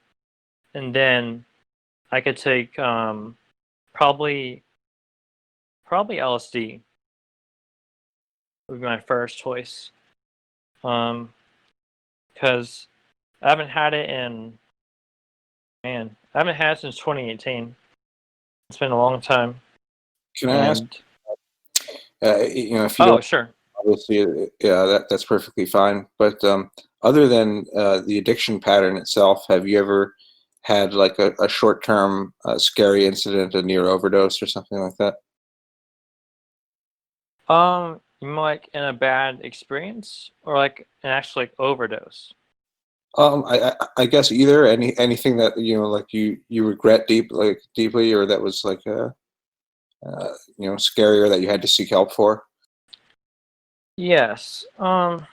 And then I could take probably LSD would be my first choice. Because I haven't had it since 2018. It's been a long time. Can I ask? If you don't, sure. Obviously, yeah, that's perfectly fine. But other than the addiction pattern itself, have you ever had like a short-term scary incident, a near overdose or something like that? Like in a bad experience or like an actual overdose? I guess either. Anything that like you regret deeply, or that was like scary, or that you had to seek help for. Yes. The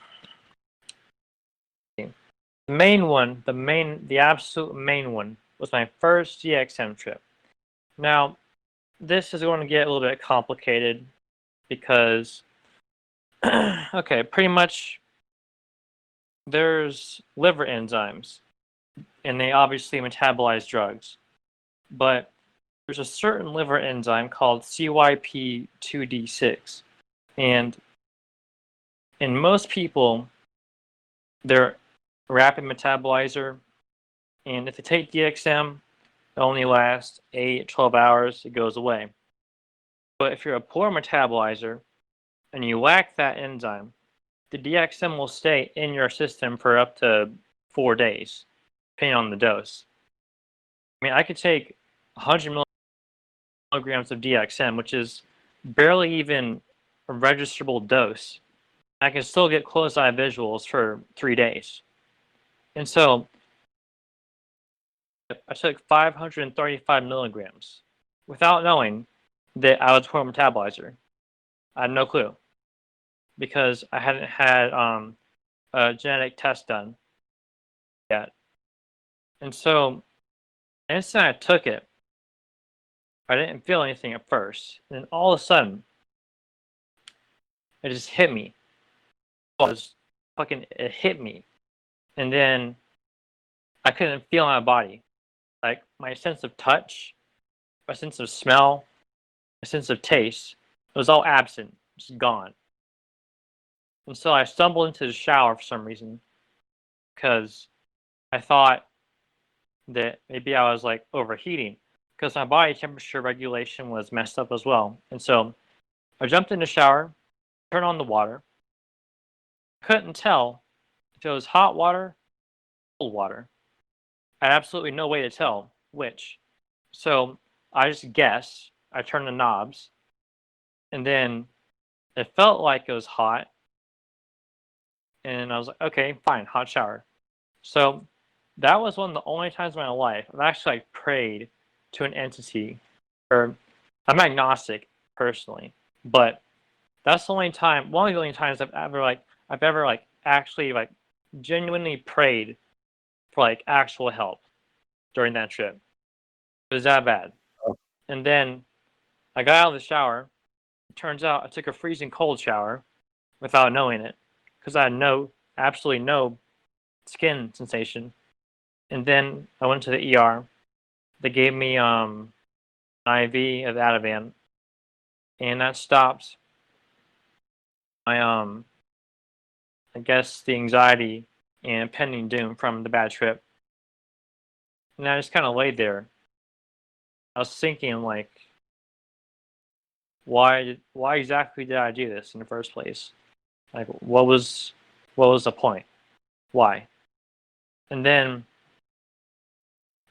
absolute main one was my first DXM trip. Now, this is going to get a little bit complicated because, okay, pretty much there's liver enzymes, and they obviously metabolize drugs. But there's a certain liver enzyme called CYP2D6. And in most people, they're a rapid metabolizer. And if they take DXM, it only lasts 8-12 hours, it goes away. But if you're a poor metabolizer and you lack that enzyme, the DXM will stay in your system for up to 4 days, depending on the dose. I mean, I could take 100 milligrams of DXM, which is barely even a registerable dose. I can still get closed eye visuals for 3 days. And so I took 535 milligrams without knowing that I was a poor metabolizer. I had no clue because I hadn't had a genetic test done yet. And so the instant I took it, I didn't feel anything at first. And then all of a sudden, it just hit me. It hit me. And then I couldn't feel my body. Like my sense of touch, my sense of smell, my sense of taste, it was all absent, just gone. And so I stumbled into the shower for some reason because I thought that maybe I was like overheating because my body temperature regulation was messed up as well. And so I jumped in the shower, turned on the water. Couldn't tell if it was hot water or cold water. I had absolutely no way to tell which. So I just guessed. I turned the knobs, and then it felt like it was hot. And I was like, okay, fine, hot shower. So that was one of the only times in my life I've actually like prayed to an entity. Or I'm agnostic personally, but that's the only time, one of the only times I've ever actually like genuinely prayed for like actual help during that trip. It was that bad. Oh. And then I got out of the shower. It turns out I took a freezing cold shower without knowing it because I had absolutely no skin sensation. And then I went to the ER. They gave me an IV of Ativan, and that stopped my I guess the anxiety and pending doom from the bad trip. And I just kind of laid there. I was thinking like, why exactly did I do this in the first place? Like, what was the point? Why? And then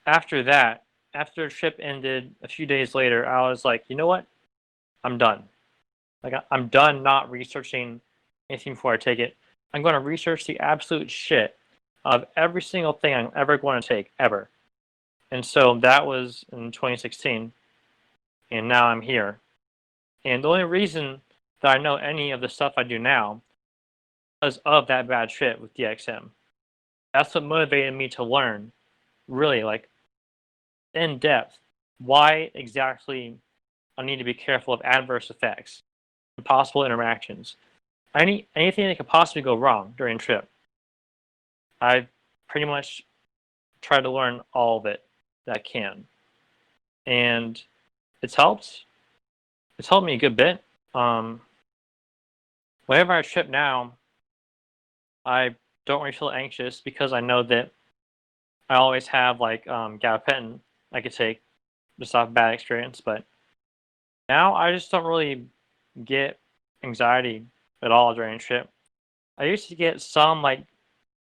after that, after the trip ended a few days later, I was like, you know what? I'm done. Like, I'm done not researching anything before I take it. I'm going to research the absolute shit of every single thing I'm ever going to take, ever. And so that was in 2016. And now I'm here. And the only reason that I know any of the stuff I do now is because of that bad trip with DXM. That's what motivated me to learn, really, like, in depth, why exactly I need to be careful of adverse effects and possible interactions. Anything that could possibly go wrong during a trip. I pretty much try to learn all of it that I can. And it's helped. It's helped me a good bit. Whenever I trip now, I don't really feel anxious because I know that I always have like gabapentin I could take just off bad experience. But now I just don't really get anxiety at all during a trip. I used to get some like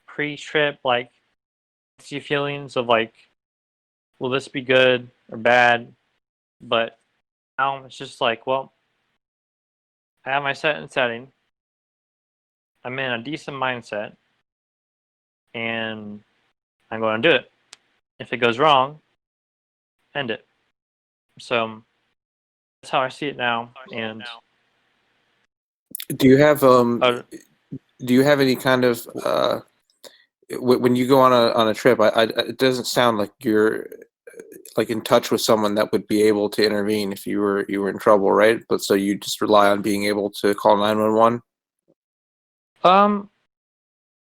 pre-trip like feelings of like, will this be good or bad? But now it's just like, well, I have my setting. I'm in a decent mindset, and I'm going to do it. If it goes wrong, end it. So that's how I see it now. And do you have any kind of when you go on a trip? It doesn't sound like you're like in touch with someone that would be able to intervene if you were in trouble, right? But so you just rely on being able to call 911.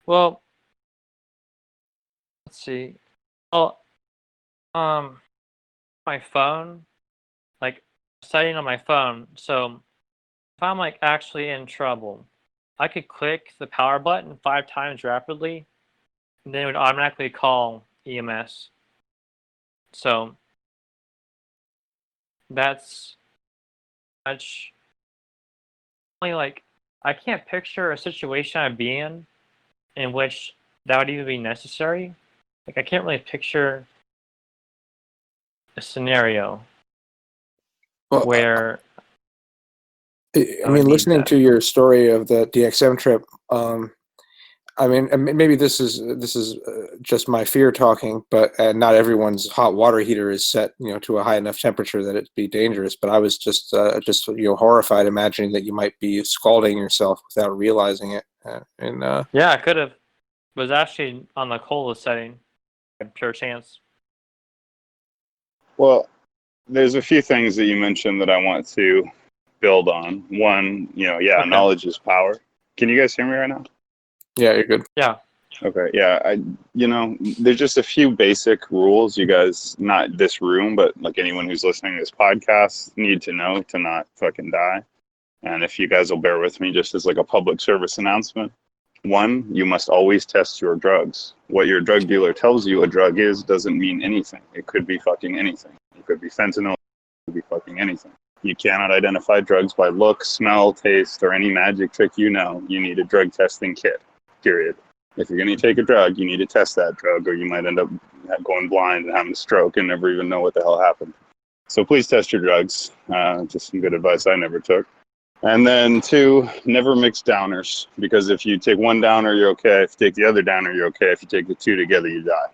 Well, let's see. Oh, my phone, like setting on my phone. So if I'm like actually in trouble, I could click the power button 5 times rapidly, and then it would automatically call EMS. So that's much. Only like I can't picture a situation I'd be in which that would even be necessary. Like I can't really picture a scenario where. I mean, listening to your story of the DXM trip, I mean, maybe this is just my fear talking, but not everyone's hot water heater is set, to a high enough temperature that it'd be dangerous. But I was just horrified, imagining that you might be scalding yourself without realizing it. Yeah, I could have. It was actually on the coldest setting. I had pure chance. Well, there's a few things that you mentioned that I want to build on. One, okay. Knowledge is power. Can you guys hear me right now? Yeah, you're good. Yeah. Okay. Yeah. There's just a few basic rules you guys, not this room, but like anyone who's listening to this podcast need to know to not fucking die. And if you guys will bear with me, just as like a public service announcement. 1, you must always test your drugs. What your drug dealer tells you a drug is doesn't mean anything. It could be fucking anything. It could be fentanyl. It could be fucking anything. You cannot identify drugs by look, smell, taste, or any magic trick you know. You need a drug testing kit, period. If you're going to take a drug, you need to test that drug, or you might end up going blind and having a stroke and never even know what the hell happened. So please test your drugs. Just some good advice I never took. And then 2, never mix downers, because if you take one downer, you're okay. If you take the other downer, you're okay. If you take the 2 together, you die.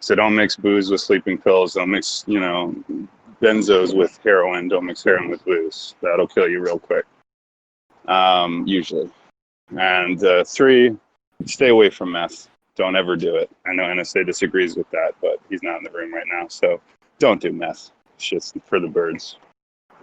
So don't mix booze with sleeping pills. Don't mix, benzos with heroin. Don't mix heroin with booze. That'll kill you real quick, usually. And 3, stay away from meth. Don't ever do it. I know NSA disagrees with that, but he's not in the room right now. So don't do meth. It's just for the birds.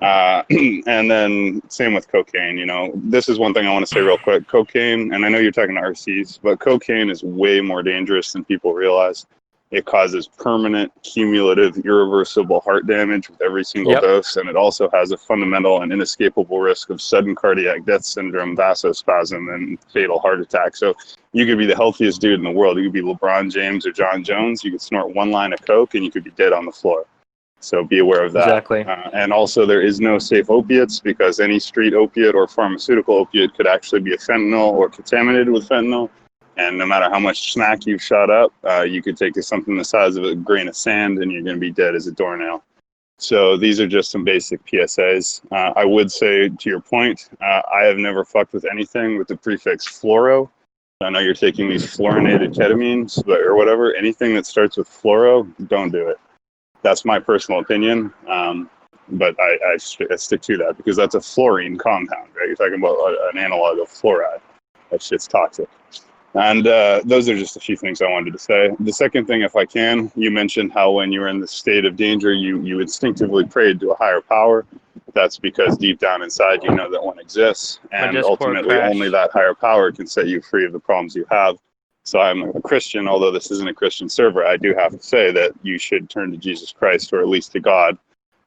And then same with cocaine. This is one thing I want to say real quick. Cocaine, and I know you're talking to RCs, but cocaine is way more dangerous than people realize. It causes permanent, cumulative, irreversible heart damage with every single dose, and it also has a fundamental and inescapable risk of sudden cardiac death syndrome, vasospasm, and fatal heart attack. So you could be the healthiest dude in the world. You could be LeBron James or John Jones. You could snort one line of coke, and you could be dead on the floor. So be aware of that. Exactly. And also, there is no safe opiates, because any street opiate or pharmaceutical opiate could actually be a fentanyl or contaminated with fentanyl. And no matter how much smack you've shot up, you could take something the size of a grain of sand and you're going to be dead as a doornail. So these are just some basic PSAs. I would say, to your point, I have never fucked with anything with the prefix fluoro. I know you're taking these fluorinated ketamines, or whatever. Anything that starts with fluoro, don't do it. That's my personal opinion. But I stick to that, because that's a fluorine compound, right? You're talking about an analog of fluoride. That shit's toxic. And those are just a few things I wanted to say. The second thing, if I can, you mentioned how when you were in the state of danger, you instinctively prayed to a higher power. That's because deep down inside, you know that one exists. And ultimately, only that higher power can set you free of the problems you have. So I'm a Christian, although this isn't a Christian server. I do have to say that you should turn to Jesus Christ, or at least to God,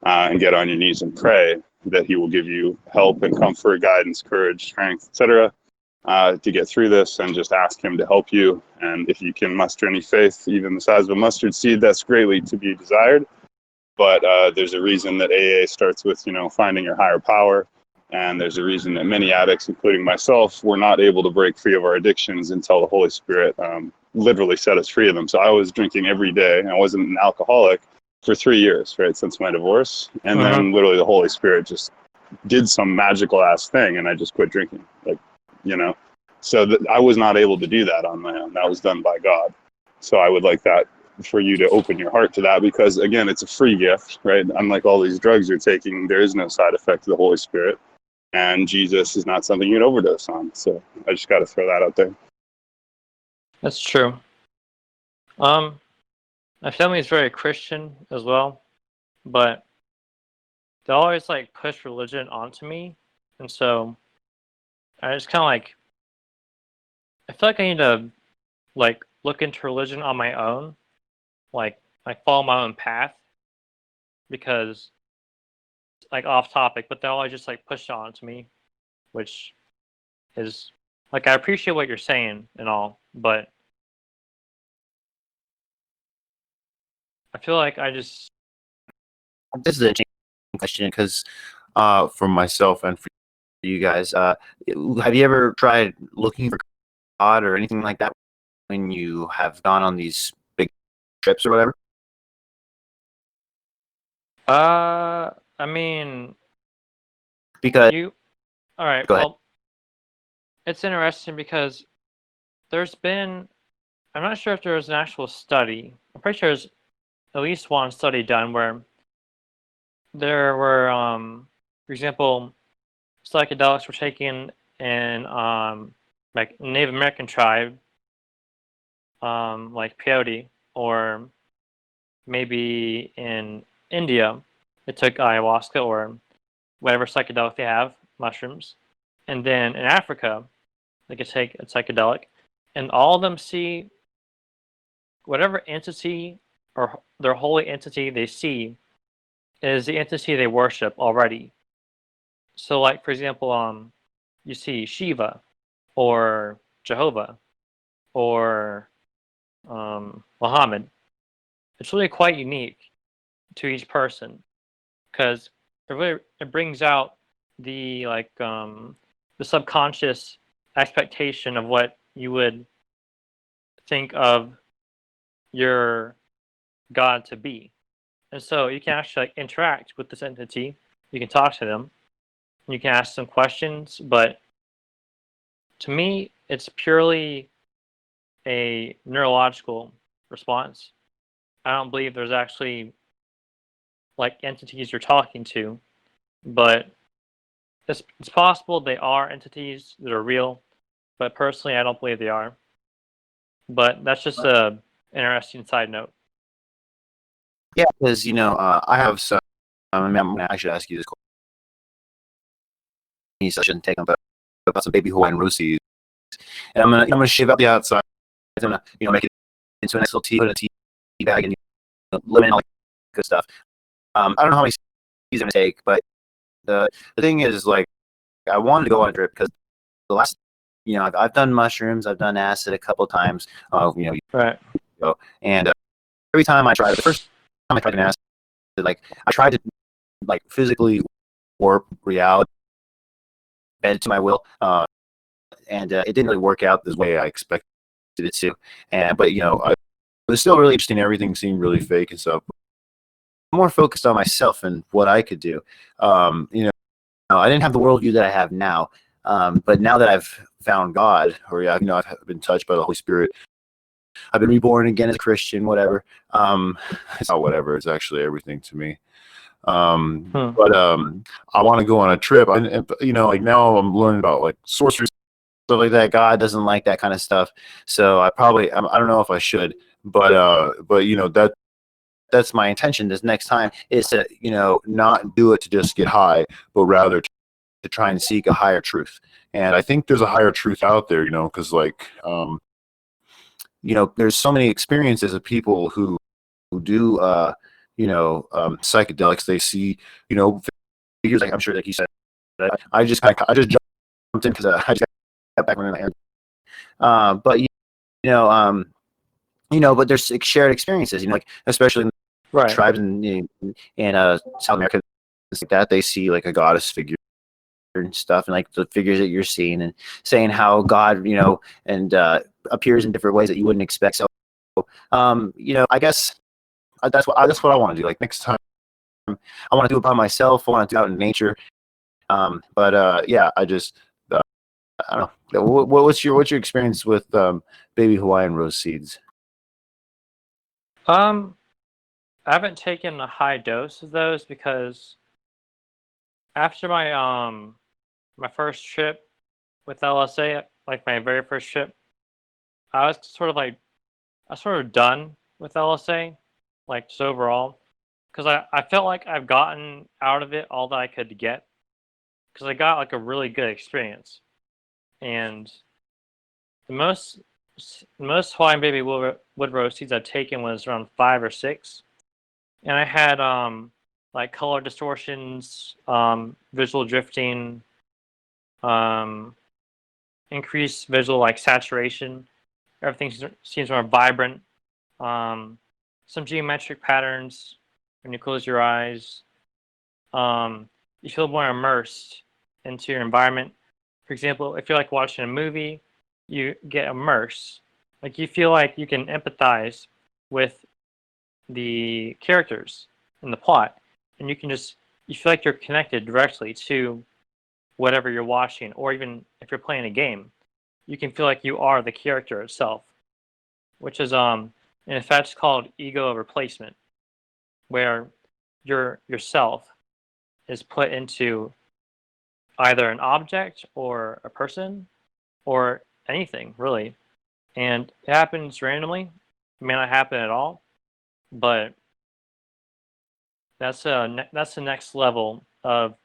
and get on your knees and pray that he will give you help and comfort, guidance, courage, strength, etc., to get through this, and just ask him to help you. And if you can muster any faith, even the size of a mustard seed, that's greatly to be desired. But there's a reason that AA starts with, finding your higher power. And there's a reason that many addicts, including myself, were not able to break free of our addictions until the Holy Spirit literally set us free of them. So I was drinking every day, and I wasn't an alcoholic for 3 years, right, since my divorce. And then literally the Holy Spirit just did some magical ass thing, and I just quit drinking. So I was not able to do that on my own. That was done by God. So I would like that for you to open your heart to that, because again, it's a free gift, right? Unlike all these drugs you're taking, there is no side effect to the Holy Spirit, and Jesus is not something you'd overdose on. So I just got to throw that out there. That's true. My family is very Christian as well, but they always push religion onto me, and so I just kind of I feel like I need to look into religion on my own, follow my own path, because off topic, but they always just push it onto me, which is I appreciate what you're saying and all, but I feel like This is a question, because for myself and for you guys, have you ever tried looking for God or anything like that when you have gone on these big trips or whatever? I mean, Because all right, go ahead. well, it's interesting because there's been, I'm not sure if there was an actual study. I'm pretty sure there's at least one study done where there were, for example, psychedelics were taken in Native American tribe, like peyote, or maybe in India, they took ayahuasca or whatever psychedelic they have, mushrooms, and then in Africa, they could take a psychedelic, and all of them see whatever entity or their holy entity they see is the entity they worship already. So, for example, you see Shiva, or Jehovah, or Muhammad. It's really quite unique to each person, because it brings out the the subconscious expectation of what you would think of your God to be. And so you can actually interact with this entity. You can talk to them. You can ask them questions, but to me, it's purely a neurological response. I don't believe there's actually entities you're talking to, but it's possible they are entities that are real, but personally, I don't believe they are. But that's just a interesting side note. Yeah, because I have some. I mean, I should ask you this question. So I shouldn't take them, but about some baby Hawaiian roasties, and I'm gonna shave out the outside. I'm gonna make it into a nice little tea, put it in a tea bag, and lemon and all that good stuff. I don't know how many seeds I'm gonna take, but the thing is, I wanted to go on a trip because the last, I've done mushrooms, I've done acid a couple times, Right. And every time I tried, the first time I tried an acid, I tried to physically warp reality, bend it to my will, and it didn't really work out the way I expected it to. But it was still really interesting. Everything seemed really fake and stuff. I'm more focused on myself and what I could do. I didn't have the worldview that I have now. But now that I've found God, or I've been touched by the Holy Spirit, I've been reborn again as a Christian, whatever. It's not whatever. It's actually everything to me. But I want to go on a trip. And now I'm learning about sorcery, stuff like that. God doesn't like that kind of stuff. So I don't know if I should, but that's my intention this next time, is to not do it to just get high, but rather to try and seek a higher truth. And I think there's a higher truth out there, because there's so many experiences of people who do psychedelics. They see figures, I'm sure, like you said. I just jumped in because I just got back in my head. But but there's shared experiences, especially in Right. tribes in South America, like that. They see a goddess figure and stuff, and the figures that you're seeing, and saying how God, and appears in different ways that you wouldn't expect. So, I guess that's what I want to do. Next time, I want to do it by myself. I want to do it out in nature. But yeah, I just I don't know. What's your experience with baby Hawaiian rose seeds? I haven't taken a high dose of those because after my first trip with LSA, my very first trip, I was sort of done with LSA, just overall, because I felt like I've gotten out of it all that I could get, because I got a really good experience, and the most Hawaiian baby wood rose seeds I've taken was around 5 or 6, and I had color distortions, visual drifting, increased visual saturation. Everything seems more vibrant. Some geometric patterns when you close your eyes. You feel more immersed into your environment. For example, if you're watching a movie, you get immersed. You feel like you can empathize with the characters in the plot, and you feel like you're connected directly to whatever you're watching, or even if you're playing a game, you can feel like you are the character itself, which is in effect called ego replacement, where yourself is put into either an object or a person or anything, really. And it happens randomly. It may not happen at all, but that's the next level of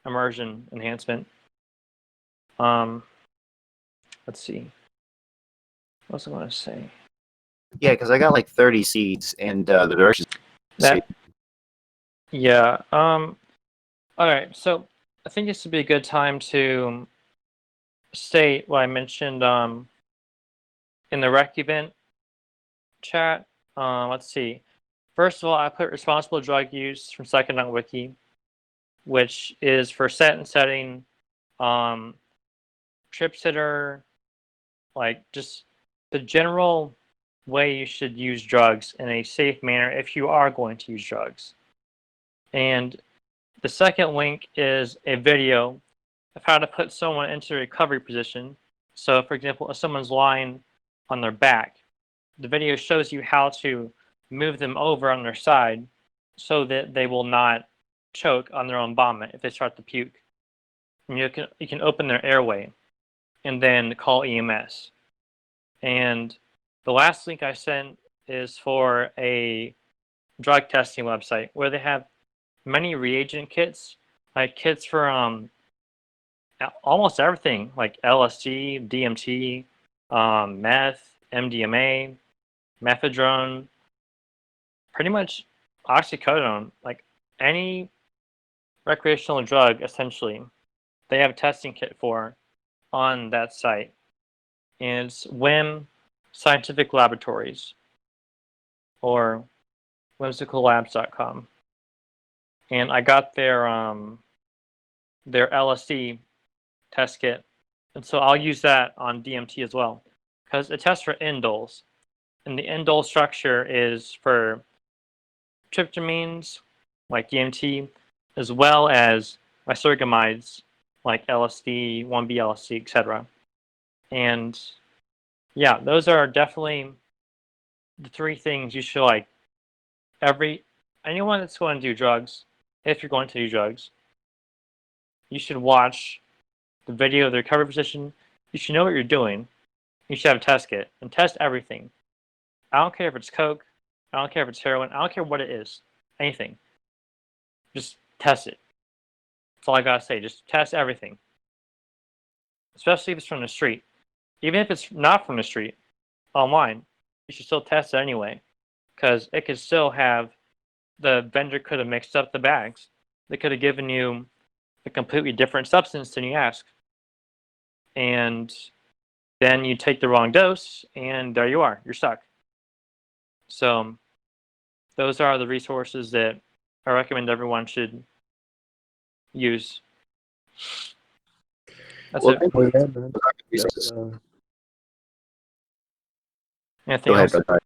immersion enhancement. Let's see. What else I want to say? Yeah, because I got 30 seeds, and the directions. Yeah. All right. So I think this would be a good time to state what I mentioned in the rec event chat. Let's see. First of all, I put responsible drug use from Psychonaut Wiki. which is for set and setting, trip sitter, like just the general way you should use drugs in a safe manner if you are going to use drugs. And the second link is a video of how to put someone into a recovery position. So, for example, if someone's lying on their back, the video shows you how to move them over on their side so that they will not choke on their own vomit if they start to puke. And you can open their airway and then call EMS. And the last link I sent is for a drug testing website where they have many reagent kits, like kits for almost everything, like LSD, DMT, meth, MDMA, methadone, pretty much oxycodone, like any recreational drug, essentially, they have a testing kit for on that site. And it's WIM Scientific Laboratories or whimsicallabs.com. And I got their LSD test kit. And so I'll use that on DMT as well, because it tests for indoles. And the indole structure is for tryptamines, like DMT, as well as isoceramides, like LSD, 1B LSD, etc. And yeah, those are definitely the three things you should like. Anyone that's going to do drugs, if you're going to do drugs, you should watch the video of the recovery position. You should know what you're doing. You should have a test kit and test everything. I don't care if it's coke. I don't care if it's heroin. I don't care what it is. Anything. Just test it. That's all I gotta say. Just test everything. Especially if it's from the street. Even if it's not from the street, online, you should still test it anyway. Because it could still have, the vendor could have mixed up the bags. They could have given you a completely different substance than you asked. And then you take the wrong dose, and there you are. You're stuck. So those are the resources that I recommend everyone should use. That's it. Well, yeah, man. Anything Go ahead, else? brother.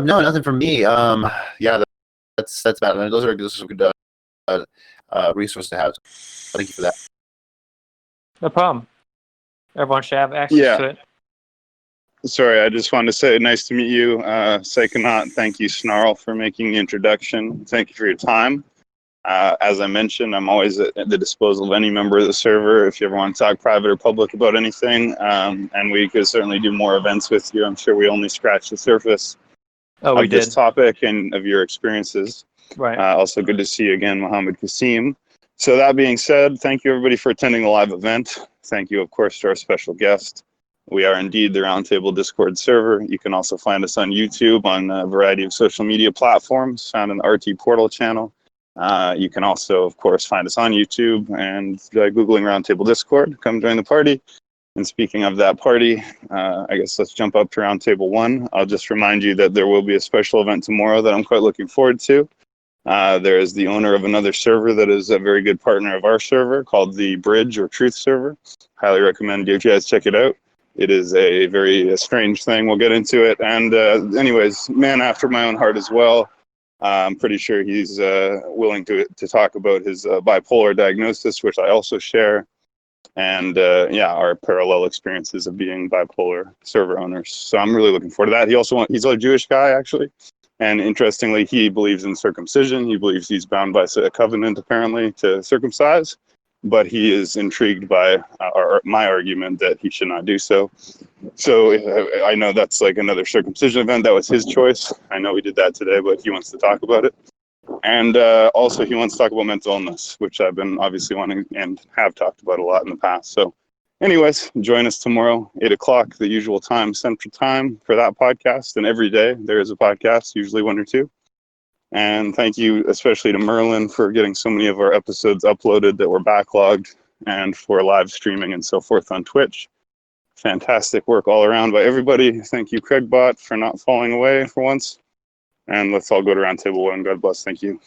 No, nothing from me. Yeah, that's about it. Those are some good resources to have. Thank you for that. No problem. Everyone should have access Yeah. to it. Sorry, I just wanted to say nice to meet you, Psychonaut. Thank you, Snarl, for making the introduction. Thank you for your time. As I mentioned, I'm always at the disposal of any member of the server if you ever want to talk private or public about anything. And we could certainly do more events with you. I'm sure we only scratched the surface Oh, of this topic and of your experiences. Right. Also good to see you again, Mohammed Kasim. So that being said, thank you everybody for attending the live event. Thank you, of course, to our special guest. We are indeed the Roundtable Discord server. You can also find us on YouTube on a variety of social media platforms found in the RT Portal channel. You can also, of course, find us on YouTube and Googling Roundtable Discord. Come join the party. And speaking of that party, I guess let's jump up to Roundtable 1. I'll just remind you that there will be a special event tomorrow that I'm quite looking forward to. There is the owner of another server that is a very good partner of our server called the Bridge or Truth server. Highly recommend you guys check it out. It is a very strange thing. We'll get into it. And anyways, man after my own heart as well. I'm pretty sure he's willing to talk about his bipolar diagnosis, which I also share. And yeah, our parallel experiences of being bipolar server owners. So I'm really looking forward to that. He's a Jewish guy, actually. And interestingly, he believes in circumcision. He believes he's bound by a covenant, apparently, to circumcise. But he is intrigued by my argument that he should not do so. So I know that's like another circumcision event. That was his choice. I know we did that today, but he wants to talk about it. And also he wants to talk about mental illness, which I've been obviously wanting and have talked about a lot in the past. So anyways, join us tomorrow, 8 o'clock, the usual time, Central Time, for that podcast. And every day there is a podcast, usually 1 or 2. And thank you especially to Merlin for getting so many of our episodes uploaded that were backlogged and for live streaming and so forth on Twitch. Fantastic work all around by everybody. Thank you, Craigbot, for not falling away for once. And let's all go to round table one. God bless. Thank you.